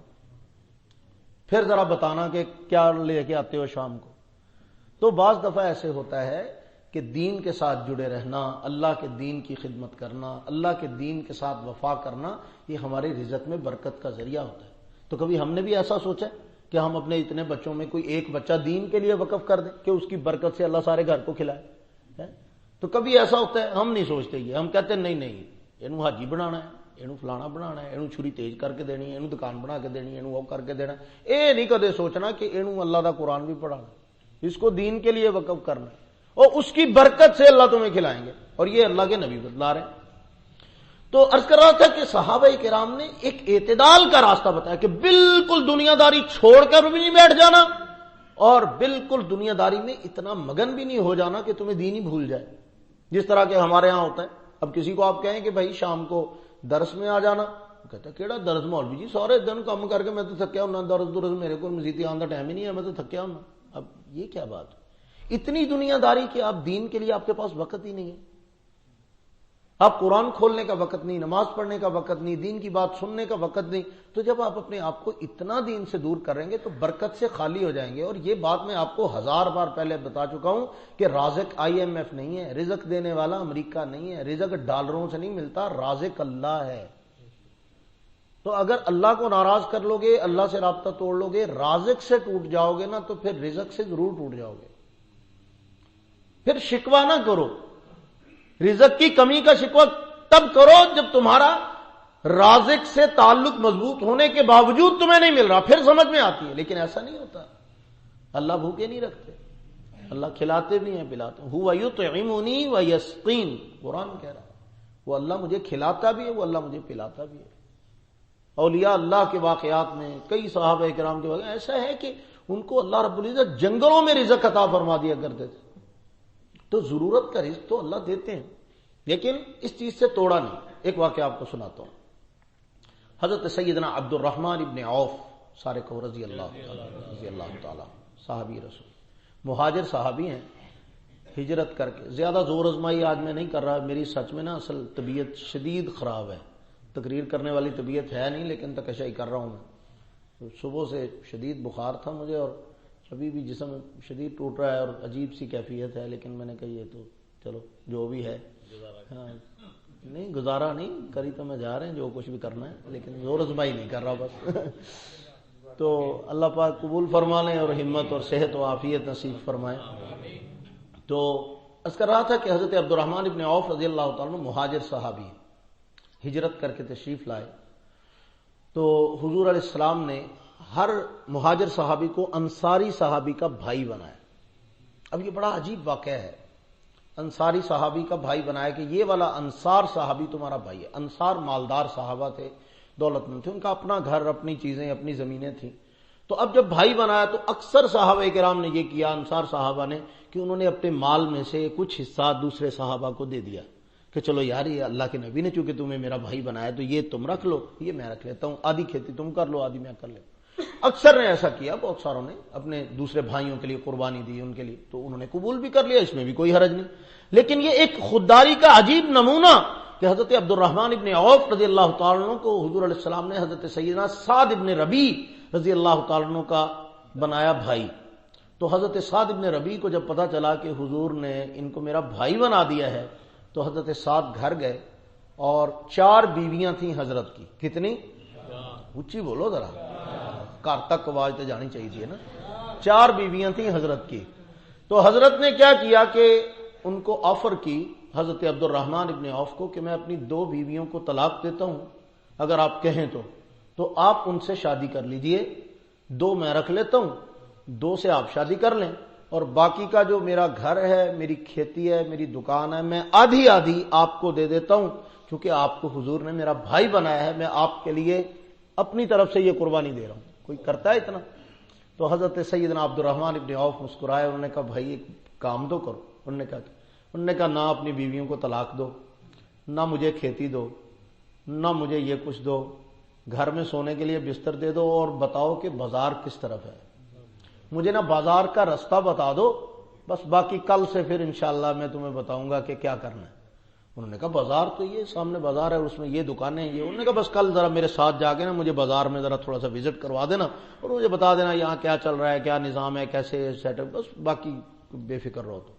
Speaker 1: پھر ذرا بتانا کہ کیا لے کے آتے ہو شام کو. تو بعض دفعہ ایسے ہوتا ہے کہ دین کے ساتھ جڑے رہنا، اللہ کے دین کی خدمت کرنا، اللہ کے دین کے ساتھ وفا کرنا، یہ ہمارے رزق میں برکت کا ذریعہ ہوتا ہے. تو کبھی ہم نے بھی ایسا سوچا کہ ہم اپنے اتنے بچوں میں کوئی ایک بچہ دین کے لیے وقف کر دیں کہ اس کی برکت سے اللہ سارے گھر کو کھلائے؟ تو کبھی ایسا ہوتا ہے، ہم نہیں سوچتے یہ، ہم کہتے ہیں نہیں اینو حاجی بنانا ہے، اینو فلانا بنانا ہے، اینو چھری تیز کر کے دینی ہے، اینو دکان بنا کے دینی ہے، اینو وہ کر کے دینا. اے نہیں کدے سوچنا کہ اینو اللہ دا قرآن بھی پڑھانا، اس کو دین کے لیے وقف کرنا ہے، اور اس کی برکت سے اللہ تمہیں کھلائیں گے. اور یہ اللہ کے نبی بتلا رہے ہیں. تو عرض کر رہا تھا کہ صحابہ کرام نے ایک اعتدال کا راستہ بتایا کہ بالکل دنیا داری چھوڑ کر بھی نہیں بیٹھ جانا، اور بالکل دنیا داری میں اتنا مگن بھی نہیں ہو جانا کہ تمہیں دین ہی بھول جائے. جس طرح کہ ہمارے ہاں ہوتا ہے، اب کسی کو آپ کہیں کہ بھائی شام کو درس میں آ جانا، کہتا ہے کیڑا درس مولوی جی، سارے دن کام کر کے میں تو تھکیا ہونا، درس میرے کو مزید آن کا ٹائم ہی نہیں ہے، میں تو تھکیا ہونا. اب یہ کیا بات ہے؟ اتنی دنیا داری کہ آپ دین کے لیے آپ کے پاس وقت ہی نہیں ہے. آپ قرآن کھولنے کا وقت نہیں، نماز پڑھنے کا وقت نہیں، دین کی بات سننے کا وقت نہیں. تو جب آپ اپنے آپ کو اتنا دین سے دور کریں گے تو برکت سے خالی ہو جائیں گے. اور یہ بات میں آپ کو 1000 بار پہلے بتا چکا ہوں کہ رازق IMF نہیں ہے، رزق دینے والا امریکہ نہیں ہے، رزق ڈالروں سے نہیں ملتا، رازق اللہ ہے. تو اگر اللہ کو ناراض کر لو گے، اللہ سے رابطہ توڑ لو گے، رازق سے ٹوٹ جاؤ گے نا، تو پھر رزق سے ضرور ٹوٹ جاؤ گے. پھر شکوہ نہ کرو، رزق کی کمی کا شکوہ تب کرو جب تمہارا رازق سے تعلق مضبوط ہونے کے باوجود تمہیں نہیں مل رہا، پھر سمجھ میں آتی ہے. لیکن ایسا نہیں ہوتا، اللہ بھوکے نہیں رکھتے، اللہ کھلاتے بھی ہیں پلاتے ہیں. هو یطعمنی ویسقین، قرآن کہہ رہا ہے وہ اللہ مجھے کھلاتا بھی ہے، وہ اللہ مجھے پلاتا بھی ہے. اولیاء اللہ کے واقعات میں کئی صحابہ کرام کے واقعات ایسا ہے کہ ان کو اللہ رب العزت جنگلوں میں رزق عطا فرما دیا کرتے تھے. تو ضرورت کا رزق تو اللہ دیتے ہیں، لیکن اس چیز سے توڑا نہیں. ایک واقعہ آپ کو سناتا ہوں. حضرت سیدنا عبد الرحمن ابن عوف سارے کو رضی اللہ تعالی، صحابی رسول، مہاجر صحابی ہیں، ہجرت کر کے. زیادہ زور ازمائی آج میں نہیں کر رہا، میری سچ میں نا اصل طبیعت شدید خراب ہے، تقریر کرنے والی طبیعت ہے نہیں، لیکن تکشئی کر رہا ہوں میں. صبح سے شدید بخار تھا مجھے، اور ابھی بھی جسم شدید ٹوٹ رہا ہے اور عجیب سی کیفیت ہے. لیکن میں نے کہا یہ تو چلو جو بھی ہے، ہاں نہیں گزارا نہیں کری تو میں جا رہے ہیں جو کچھ بھی کرنا ہے، لیکن زور ازمائی نہیں کر رہا بس. تو اللہ پاک قبول فرما لیں اور ہمت اور صحت و عافیت نصیب فرمائے. تو اس کر رہا تھا کہ حضرت عبد الرحمن ابن عوف رضی اللہ تعالیٰ عنہ مہاجر صحابی ہجرت کر کے تشریف لائے. تو حضور علیہ السلام نے ہر مہاجر صحابی کو انصاری صحابی کا بھائی بنایا. اب یہ بڑا عجیب واقعہ ہے، انصاری صحابی کا بھائی بنایا کہ یہ والا انصار صحابی تمہارا بھائی ہے. انصار مالدار صحابہ تھے، دولت مند تھے، ان کا اپنا گھر، اپنی چیزیں، اپنی زمینیں تھیں. تو اب جب بھائی بنایا تو اکثر صحابہ کرام نے یہ کیا، انصار صحابہ نے، کہ انہوں نے اپنے مال میں سے کچھ حصہ دوسرے صحابہ کو دے دیا کہ چلو یار یہ اللہ کے نبی نے چونکہ تمہیں میرا بھائی بنایا تو یہ تم رکھ لو، یہ میں رکھ لیتا ہوں، آدھی کھیتی تم کر لو، آدھی میں کر لیتا ہوں. اکثر نے ایسا کیا، بہت ساروں نے اپنے دوسرے بھائیوں کے لیے قربانی دی ان کے لیے، تو انہوں نے قبول بھی کر لیا، اس میں بھی کوئی حرج نہیں. لیکن یہ ایک خودداری کا عجیب نمونہ کہ حضرت عبد الرحمن ابن عوف رضی اللہ تعالیٰ عنہ کو حضور علیہ السلام نے حضرت سیدنا سعد ابن ربیع رضی اللہ تعالیٰ عنہ کا بنایا بھائی. تو حضرت سعد ابن ربیع کو جب پتا چلا کہ حضور نے ان کو میرا بھائی بنا دیا ہے تو حضرت سعد گھر گئے، اور 4 بیویاں تھیں حضرت کی. کتنی؟ اونچی بولو ذرا، کار تک آواز تو جانی چاہیے تھی نا. 4 بیویاں تھیں حضرت کی. تو حضرت نے کیا کیا کہ ان کو آفر کی حضرت عبد الرحمن ابن عوف کو کہ میں اپنی 2 بیویوں کو طلاق دیتا ہوں اگر آپ کہیں تو آپ ان سے شادی کر لیجئے، 2 میں رکھ لیتا ہوں، 2 سے آپ شادی کر لیں، اور باقی کا جو میرا گھر ہے، میری کھیتی ہے، میری دکان ہے، میں آدھی آدھی آپ کو دے دیتا ہوں، کیونکہ آپ کو حضور نے میرا بھائی بنایا ہے، میں آپ کے لیے اپنی طرف سے یہ قربانی دے رہا ہوں. کوئی کرتا ہے اتنا؟ تو حضرت سیدنا عبد الرحمن ابن عوف مسکرائے، انہوں نے کہا بھائی ایک کام تو کرو۔ انہوں نے کہا نہ اپنی بیویوں کو طلاق دو، نہ مجھے کھیتی دو، نہ مجھے یہ کچھ دو، گھر میں سونے کے لیے بستر دے دو، اور بتاؤ کہ بازار کس طرف ہے، مجھے نا بازار کا رستہ بتا دو، بس باقی کل سے پھر انشاءاللہ میں تمہیں بتاؤں گا کہ کیا کرنا ہے۔ انہوں نے کہا بازار تو یہ سامنے بازار ہے، اس میں یہ دکانیں ہیں یہ۔ انہوں نے کہا بس کل ذرا میرے ساتھ جا کے نا مجھے بازار میں ذرا تھوڑا سا وزٹ کروا دینا اور مجھے بتا دینا یہاں کیا چل رہا ہے، کیا نظام ہے، کیسے سیٹ اپ، بس باقی بے فکر رہو۔ تو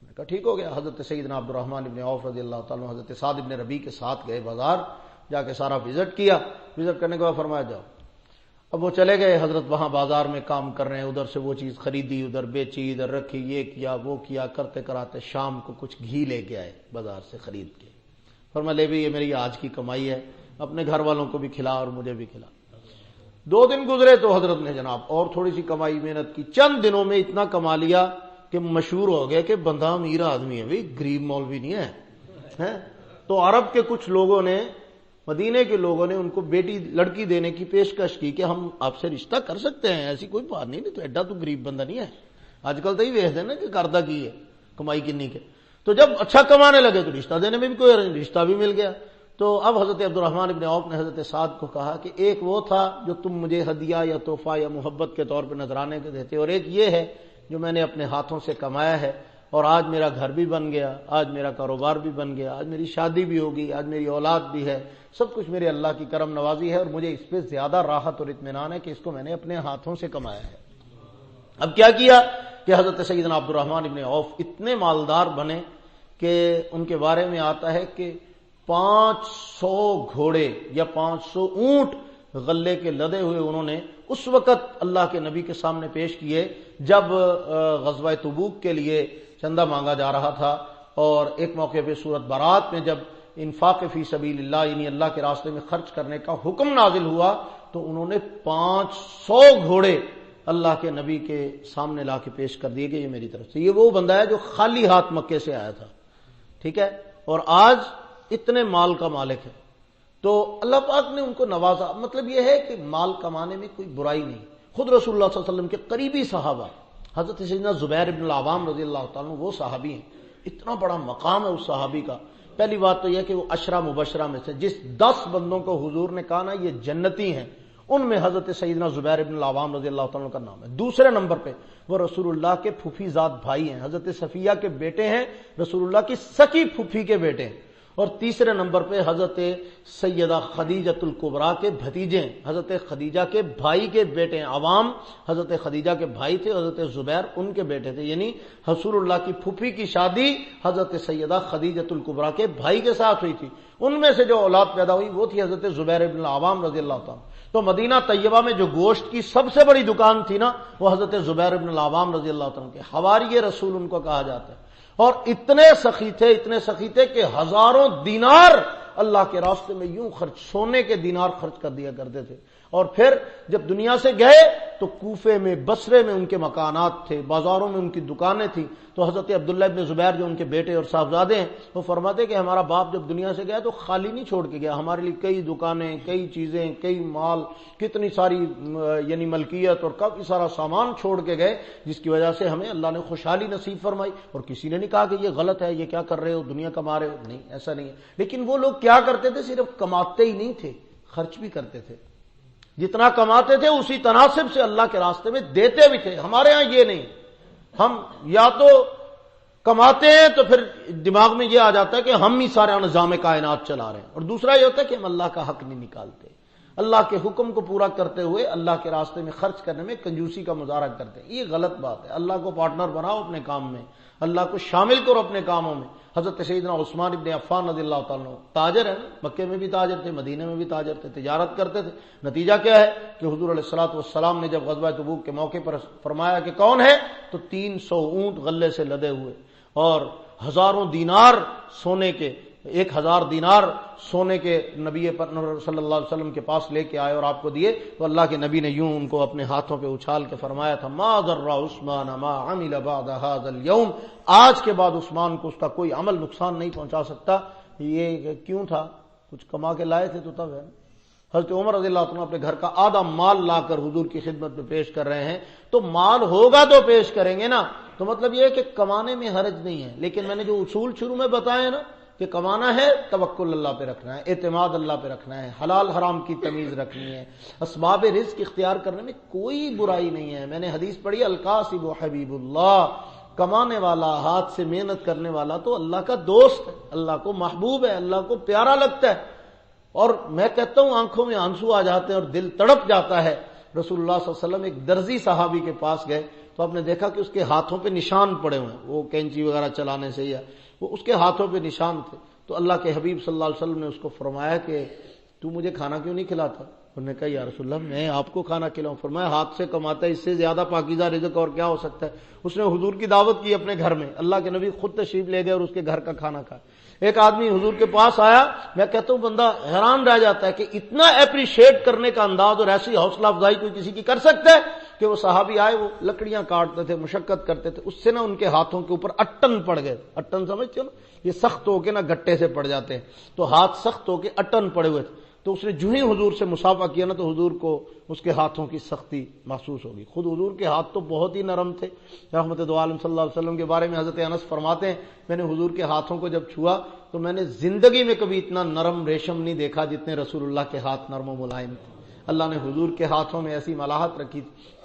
Speaker 1: میں نے کہا ٹھیک ہو گیا۔ حضرت سیدنا عبد الرحمن ابن عوف رضی اللہ تعالیٰ عنہ حضرت سعد ابن ربیع کے ساتھ گئے بازار، جا کے سارا وزٹ کیا۔ وزٹ کرنے کے بعد فرمایا جاؤ۔ اب وہ چلے گئے، حضرت وہاں بازار میں کام کر رہے ہیں، ادھر سے وہ چیز خریدی، ادھر بیچی، ادھر رکھی، یہ کیا وہ کیا، کرتے کراتے شام کو کچھ گھی لے کے آئے بازار سے خرید کے۔ فرمایا لے بھی یہ میری آج کی کمائی ہے، اپنے گھر والوں کو بھی کھلا اور مجھے بھی کھلا۔ 2 دن گزرے تو حضرت نے جناب اور تھوڑی سی کمائی محنت کی، چند دنوں میں اتنا کما لیا کہ مشہور ہو گیا کہ بندہ امیر آدمی ہے، بھائی غریب مولوی نہیں ہے۔ تو عرب کے کچھ لوگوں نے، مدینے کے لوگوں نے ان کو بیٹی لڑکی دینے کی پیشکش کی کہ ہم آپ سے رشتہ کر سکتے ہیں، ایسی کوئی بات نہیں، تو ایڈا تو غریب بندہ نہیں ہے۔ آج کل تو ہی ویستے نا کہ کردہ کی ہے کمائی کنی کے۔ تو جب اچھا کمانے لگے تو رشتہ دینے میں بھی کوئی رشتہ بھی مل گیا۔ تو اب حضرت عبد الرحمن ابن عوف نے حضرت سعد کو کہا کہ ایک وہ تھا جو تم مجھے ہدیہ یا تحفہ یا محبت کے طور پہ نذرانے کے دیتے، اور ایک یہ ہے جو میں نے اپنے ہاتھوں سے کمایا ہے، اور آج میرا گھر بھی بن گیا، آج میرا کاروبار بھی بن گیا، آج میری شادی بھی ہوگی، آج میری اولاد بھی ہے، سب کچھ میرے اللہ کی کرم نوازی ہے، اور مجھے اس پہ زیادہ راحت اور اطمینان ہے کہ اس کو میں نے اپنے ہاتھوں سے کمایا ہے۔ اب کیا کیا کہ حضرت سیدنا عبد الرحمن ابن عوف اتنے مالدار بنے کہ ان کے بارے میں آتا ہے کہ 500 گھوڑے یا 500 اونٹ غلے کے لدے ہوئے انہوں نے اس وقت اللہ کے نبی کے سامنے پیش کیے جب غزوہ تبوک کے لیے چندہ مانگا جا رہا تھا، اور ایک موقع پہ سورۃ برات میں جب انفاق فی سبیل اللہ یعنی اللہ کے راستے میں خرچ کرنے کا حکم نازل ہوا تو انہوں نے 500 گھوڑے اللہ کے نبی کے سامنے لا کے پیش کر دیے کہ یہ میری طرف سے۔ یہ وہ بندہ ہے جو خالی ہاتھ مکے سے آیا تھا، ٹھیک ہے، اور آج اتنے مال کا مالک ہے۔ تو اللہ پاک نے ان کو نوازا۔ مطلب یہ ہے کہ مال کمانے میں کوئی برائی نہیں۔ خود رسول اللہ صلی اللہ علیہ وسلم کے قریبی صحابہ حضرت سیدنا زبیر بن العوام رضی اللہ تعالیٰ عنہ وہ صحابی ہیں، اتنا بڑا مقام ہے اس صحابی کا۔ پہلی بات تو یہ کہ وہ عشرہ مبشرہ میں سے جس 10 بندوں کو حضور نے کہا نا یہ جنتی ہیں، ان میں حضرت سیدنا زبیر بن العوام رضی اللہ تعالیٰ عنہ کا نام ہے۔ دوسرے نمبر پہ وہ رسول اللہ کے پھوپھی زاد بھائی ہیں، حضرت صفیہ کے بیٹے ہیں، رسول اللہ کی سکی پھوپھی کے بیٹے ہیں۔ اور تیسرے نمبر پہ حضرت سیدہ خدیجۃ الکبریٰ کے بھتیجے ہیں، حضرت خدیجہ کے بھائی کے بیٹے ہیں۔ عوام حضرت خدیجہ کے بھائی تھے، حضرت زبیر ان کے بیٹے تھے، یعنی رسول اللہ کی پھوپھی کی شادی حضرت سیدہ خدیجۃ الکبریٰ کے بھائی کے ساتھ ہوئی تھی۔ ان میں سے جو اولاد پیدا ہوئی وہ تھی حضرت زبیر بن العوام رضی اللہ تعالیٰ۔ تو مدینہ طیبہ میں جو گوشت کی سب سے بڑی دکان تھی نا وہ حضرت زبیر بن العوام رضی اللہ تعالیٰ کے حواری رسول ان کو کہا جاتا ہے، اور اتنے سخی تھے کہ ہزاروں دینار اللہ کے راستے میں یوں خرچ، سونے کے دینار خرچ کر دیا کرتے تھے۔ اور پھر جب دنیا سے گئے تو کوفے میں، بصرے میں ان کے مکانات تھے، بازاروں میں ان کی دکانیں تھیں۔ تو حضرت عبداللہ ابن زبیر جو ان کے بیٹے اور صاحبزادے ہیں وہ فرماتے کہ ہمارا باپ جب دنیا سے گیا تو خالی نہیں چھوڑ کے گیا، ہمارے لیے کئی دکانیں، کئی چیزیں، کئی مال، کتنی ساری یعنی ملکیت اور کافی سارا سامان چھوڑ کے گئے، جس کی وجہ سے ہمیں اللہ نے خوشحالی نصیب فرمائی۔ اور کسی نے نہیں کہا کہ یہ غلط ہے، یہ کیا کر رہے ہو، دنیا کما رہے ہو، نہیں، ایسا نہیں ہے۔ لیکن وہ لوگ کیا کرتے تھے، صرف کماتے ہی نہیں تھے، خرچ بھی کرتے تھے۔ جتنا کماتے تھے اسی تناسب سے اللہ کے راستے میں دیتے بھی تھے۔ ہمارے ہاں یہ نہیں، ہم یا تو کماتے ہیں تو پھر دماغ میں یہ آ جاتا ہے کہ ہم ہی سارے نظام کائنات چلا رہے ہیں، اور دوسرا یہ ہوتا ہے کہ ہم اللہ کا حق نہیں نکالتے، اللہ کے حکم کو پورا کرتے ہوئے اللہ کے راستے میں خرچ کرنے میں کنجوسی کا مظاہرہ کرتے ہیں۔ یہ غلط بات ہے۔ اللہ کو پارٹنر بناؤ اپنے کام میں، اللہ کو شامل کرو اپنے کاموں میں۔ حضرت سیدنا عثمان ابن عفان رضی اللہ تعالیٰ عنہ تاجر ہیں، مکے میں بھی تاجر تھے، مدینے میں بھی تاجر تھے، تجارت کرتے تھے۔ نتیجہ کیا ہے کہ حضور علیہ الصلوۃ والسلام نے جب غزوہ تبوک کے موقع پر فرمایا کہ کون ہے، تو 300 اونٹ غلے سے لدے ہوئے اور ہزاروں دینار سونے کے، 1000 دینار سونے کے نبی پر صلی اللہ علیہ وسلم کے پاس لے کے آئے اور آپ کو دیے۔ تو اللہ کے نبی نے یوں ان کو اپنے ہاتھوں پہ اچھال کے فرمایا تھا، ما ضر عثمان ما عمل بعد هذا اليوم، آج کے بعد عثمان کو اس کا کوئی عمل نقصان نہیں پہنچا سکتا۔ یہ کیوں تھا، کچھ کما کے لائے تھے تو تب ہے، حضرت عمر رضی اللہ عنہ اپنے گھر کا آدھا مال لا کر حضور کی خدمت میں پیش کر رہے ہیں، تو مال ہوگا تو پیش کریں گے نا، تو مطلب یہ ہے کہ کمانے میں حرج نہیں ہے، لیکن میں نے جو اصول شروع میں بتایا نا کہ کمانا ہے توکل اللہ پہ رکھنا ہے، اعتماد اللہ پہ رکھنا ہے، حلال حرام کی تمیز رکھنی ہے، اسباب رزق اختیار کرنے میں کوئی برائی نہیں ہے۔ میں نے حدیث پڑھی القاسب حبیب اللہ، کمانے والا، ہاتھ سے محنت کرنے والا تو اللہ کا دوست ہے، اللہ کو محبوب ہے، اللہ کو پیارا لگتا ہے۔ اور میں کہتا ہوں آنکھوں میں آنسو آ جاتے ہیں اور دل تڑپ جاتا ہے۔ رسول اللہ صلی اللہ علیہ وسلم ایک درزی صحابی کے پاس گئے تو آپ نے دیکھا کہ اس کے ہاتھوں پہ نشان پڑے ہوئے ہیں، وہ کینچی وغیرہ چلانے سے یا وہ اس کے ہاتھوں پہ نشان تھے، تو اللہ کے حبیب صلی اللہ علیہ وسلم نے اس کو فرمایا کہ تو مجھے کھانا کیوں نہیں کھلاتا؟ انہوں نے کہا یا رسول اللہ میں آپ کو کھانا کھلاؤں؟ فرمایا ہاتھ سے کماتا ہے، اس سے زیادہ پاکیزہ رزق اور کیا ہو سکتا ہے؟ اس نے حضور کی دعوت کی اپنے گھر میں، اللہ کے نبی خود تشریف لے گئے اور اس کے گھر کا کھانا کھایا۔ ایک آدمی حضور کے پاس آیا، میں کہتا ہوں بندہ حیران رہ جاتا ہے کہ اتنا اپریشیٹ کرنے کا انداز اور ایسی حوصلہ افزائی کوئی کسی کی کر سکتا ہے کہ وہ صحابی آئے، وہ لکڑیاں کاٹتے تھے، مشقت کرتے تھے، اس سے نا ان کے ہاتھوں کے اوپر اٹن پڑ گئے۔ اٹن سمجھتے ہو نا، یہ سخت ہو کے نا گٹے سے پڑ جاتے ہیں، تو ہاتھ سخت ہو کے اٹن پڑے ہوئے تھے، تو اس نے جو ہی حضور سے مصافحہ کیا نا تو حضور کو اس کے ہاتھوں کی سختی محسوس ہوگی۔ خود حضور کے ہاتھ تو بہت ہی نرم تھے، رحمت دو عالم صلی اللہ علیہ وسلم کے بارے میں حضرت انس فرماتے ہیں میں نے حضور کے ہاتھوں کو جب چھوا تو میں نے زندگی میں کبھی اتنا نرم ریشم نہیں دیکھا جتنے رسول اللہ کے ہاتھ نرم و ملائم تھے۔ اللہ نے حضور کے ہاتھوں میں ایسی ملاحت رکھی تھی۔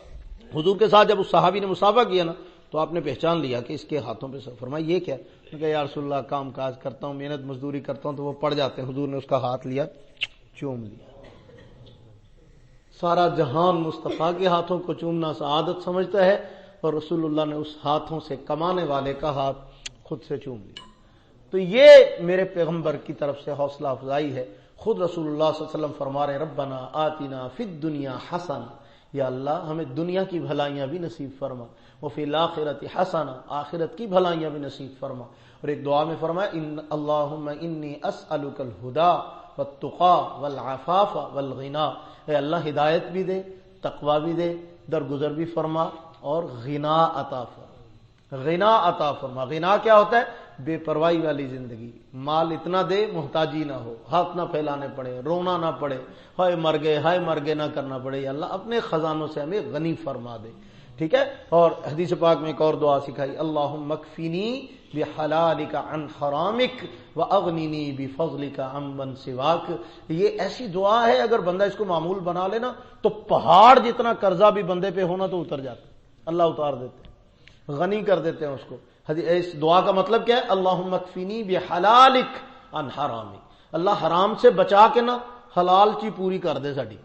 Speaker 1: حضور کے ساتھ جب اس صحابی نے مصافحہ کیا نا تو آپ نے پہچان لیا کہ اس کے ہاتھوں پہ فرمایا یہ کیا؟ میں کہا یا رسول اللہ کام کاج کرتا ہوں، محنت مزدوری کرتا ہوں تو وہ پڑ جاتے ہیں۔ حضور نے اس کا ہاتھ لیا، چوم لیا۔ سارا جہان مصطفیٰ کے ہاتھوں کو چومنا سعادت سمجھتا ہے، اور رسول اللہ نے اس ہاتھوں سے کمانے والے کا ہاتھ خود سے چوم لیا۔ تو یہ میرے پیغمبر کی طرف سے حوصلہ افزائی ہے۔ خود رسول اللہ صلی اللہ علیہ وسلم فرما رہے ربنا آتنا فی الدنیا حسنہ، یا اللہ ہمیں دنیا کی بھلائیاں بھی نصیب فرما، وفی الآخرۃ حسنہ، آخرت کی بھلائیاں بھی نصیب فرما۔ اور ایک دعا میں فرمایا اللہم انی اسألک الہدی والتقی والعفاف والغنی، اے اللہ ہدایت بھی دے، تقوی بھی دے، درگزر بھی فرما، اور غنا عطا فرما۔ غنا عطا فرما، غنا کیا ہوتا ہے؟ بے پرواہی والی زندگی، مال اتنا دے محتاجی نہ ہو، ہاتھ نہ پھیلانے پڑے، رونا نہ پڑے، ہائے مر گئے نہ کرنا پڑے، یا اللہ اپنے خزانوں سے ہمیں غنی فرما دے۔ ٹھیک ہے؟ اور حدیث پاک میں ایک اور دعا سکھائی اللہم اکفینی بحلالک عن حرامک واغننی بفضلک عمن سواک۔ یہ ایسی دعا ہے اگر بندہ اس کو معمول بنا لینا تو پہاڑ جتنا قرضہ بھی بندے پہ ہونا تو اتر جاتا، اللہ اتار دیتے ہیں، غنی کر دیتے ہیں اس کو۔ اس دعا کا مطلب کیا ہے؟ اللہم اکفینی بحلالک عن حرامک، اللہ حرام سے بچا کے نا حلال چی پوری کر دے، ساڈی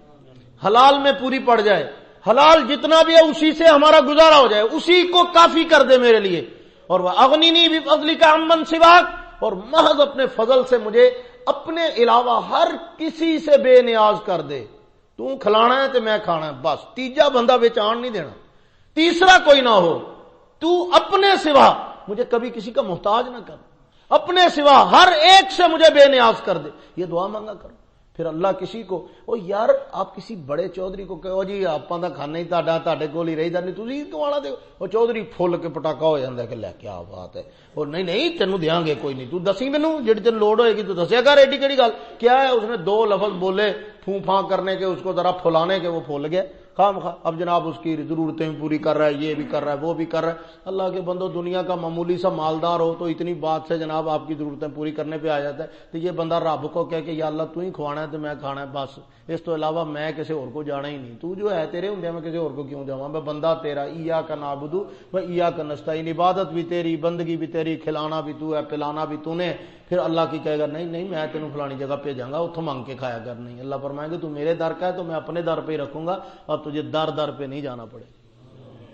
Speaker 1: حلال میں پوری پڑ جائے، حلال جتنا بھی ہے اسی سے ہمارا گزارا ہو جائے، اسی کو کافی کر دے میرے لیے۔ اور وَأَغْنِنِي بِفَضْلِكَ عَمَّنْ سِوَاكَ، اور محض اپنے فضل سے مجھے اپنے علاوہ ہر کسی سے بے نیاز کر دے۔ تو کھلانا ہے تو میں کھانا ہے، بس تیجا بندہ بچ آن نہیں دینا، تیسرا کوئی نہ ہو، تو اپنے سوا مجھے کبھی کسی کا محتاج نہ کر، اپنے سوا ہر ایک سے مجھے بے نیاز کر دے۔ یہ دعا مانگا کرو۔ پھر اللہ کسی کو او یار آپ کسی بڑے چودھری کو کہو جی آپاں دا کھانا ہی تہاڈے کول ہی رہیدا نہیں، تسی کوانا دے، او چودھری پھول کے پٹاکا ہو جاندا ہے کہ لے کیا بات ہے، اور نہیں تینوں دیاں گے کوئی نہیں، تو دسی مینوں جڑی تینوں لوڑ ہوئے گی تو دسیا کر، ایڈی کیڑی گل کیا ہے؟ اس نے دو لفظ بولے پھوں پھاں کرنے کے، اس کو ذرا پھلانے کے، وہ پھول گیا خام خواہ۔ اب جناب اس کی ضرورتیں پوری کر رہا ہے، یہ بھی کر رہا ہے، وہ بھی کر رہا ہے۔ اللہ کے بندو دنیا کا معمولی سا مالدار ہو تو اتنی بات سے جناب آپ کی ضرورتیں پوری کرنے پہ آ جاتا ہے، تو یہ بندہ رب کو کہہ کہ یا اللہ تو ہی کھوانا ہے تو میں کھانا ہے، بس اس تو علاوہ میں کسی اور کو جانا ہی نہیں، تو جو ہے تیرے ہوں میں کسی اور کو کیوں جاواں، میں بندہ تیرا، ایاک نعبد و ایاک نستعین، عبادت بھی تیری، بندگی بھی تیری، کھلانا بھی تو ہے، پلانا بھی تو نے۔ پھر اللہ کی کہے گا نہیں میں تینوں فلانی جگہ پہ جاؤں گا، اتوں مانگ کے کھایا کر، نہیں، اللہ فرمائیں گے تو میرے در کا ہے تو میں اپنے در پہ ہی رکھوں گا اور تجھے در پہ نہیں جانا پڑے۔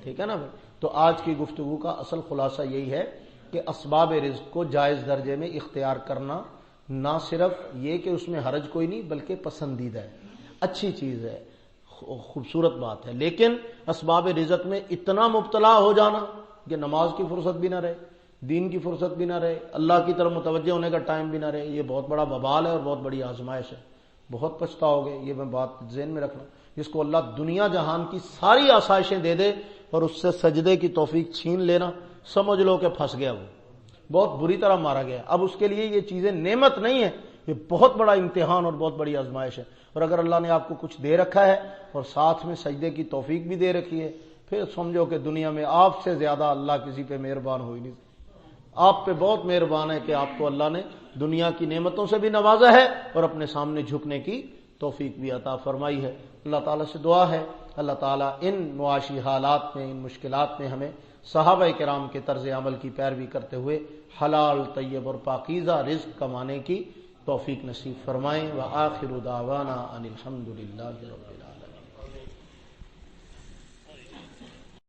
Speaker 1: ٹھیک ہے نا بھائی؟ تو آج کی گفتگو کا اصل خلاصہ یہی ہے کہ اسباب رزق کو جائز درجے میں اختیار کرنا نہ صرف یہ کہ اس میں حرج کوئی نہیں بلکہ پسندیدہ ہے، اچھی چیز ہے، خوبصورت بات ہے، لیکن اسباب رزق میں اتنا مبتلا ہو جانا کہ نماز کی فرصت بھی نہ رہے، دین کی فرصت بھی نہ رہے، اللہ کی طرف متوجہ ہونے کا ٹائم بھی نہ رہے، یہ بہت بڑا وبال ہے اور بہت بڑی آزمائش ہے، بہت پچھتاؤ گے۔ یہ میں بات ذہن میں رکھنا، جس کو اللہ دنیا جہان کی ساری آسائشیں دے دے اور اس سے سجدے کی توفیق چھین لینا، سمجھ لو کہ پھنس گیا، وہ بہت بری طرح مارا گیا۔ اب اس کے لیے یہ چیزیں نعمت نہیں ہے
Speaker 2: یہ بہت بڑا امتحان اور بہت بڑی آزمائش ہے. اور اگر اللہ نے آپ کو کچھ دے رکھا ہے اور ساتھ میں سجدے کی توفیق بھی دے رکھی ہے، پھر سمجھو کہ دنیا میں آپ سے زیادہ اللہ کسی پہ مہربان ہو ہی نہیں. آپ پہ بہت مہربان ہے کہ آپ کو اللہ نے دنیا کی نعمتوں سے بھی نوازا ہے اور اپنے سامنے جھکنے کی توفیق بھی عطا فرمائی ہے. اللہ تعالیٰ سے دعا ہے اللہ تعالیٰ ان معاشی حالات میں، ان مشکلات میں ہمیں صحابہ کرام کے طرز عمل کی پیروی کرتے ہوئے حلال، طیب اور پاکیزہ رزق کمانے کی توفیق نصیب فرمائیں. وآخر دعوانا ان الحمد للہ رب العالمین.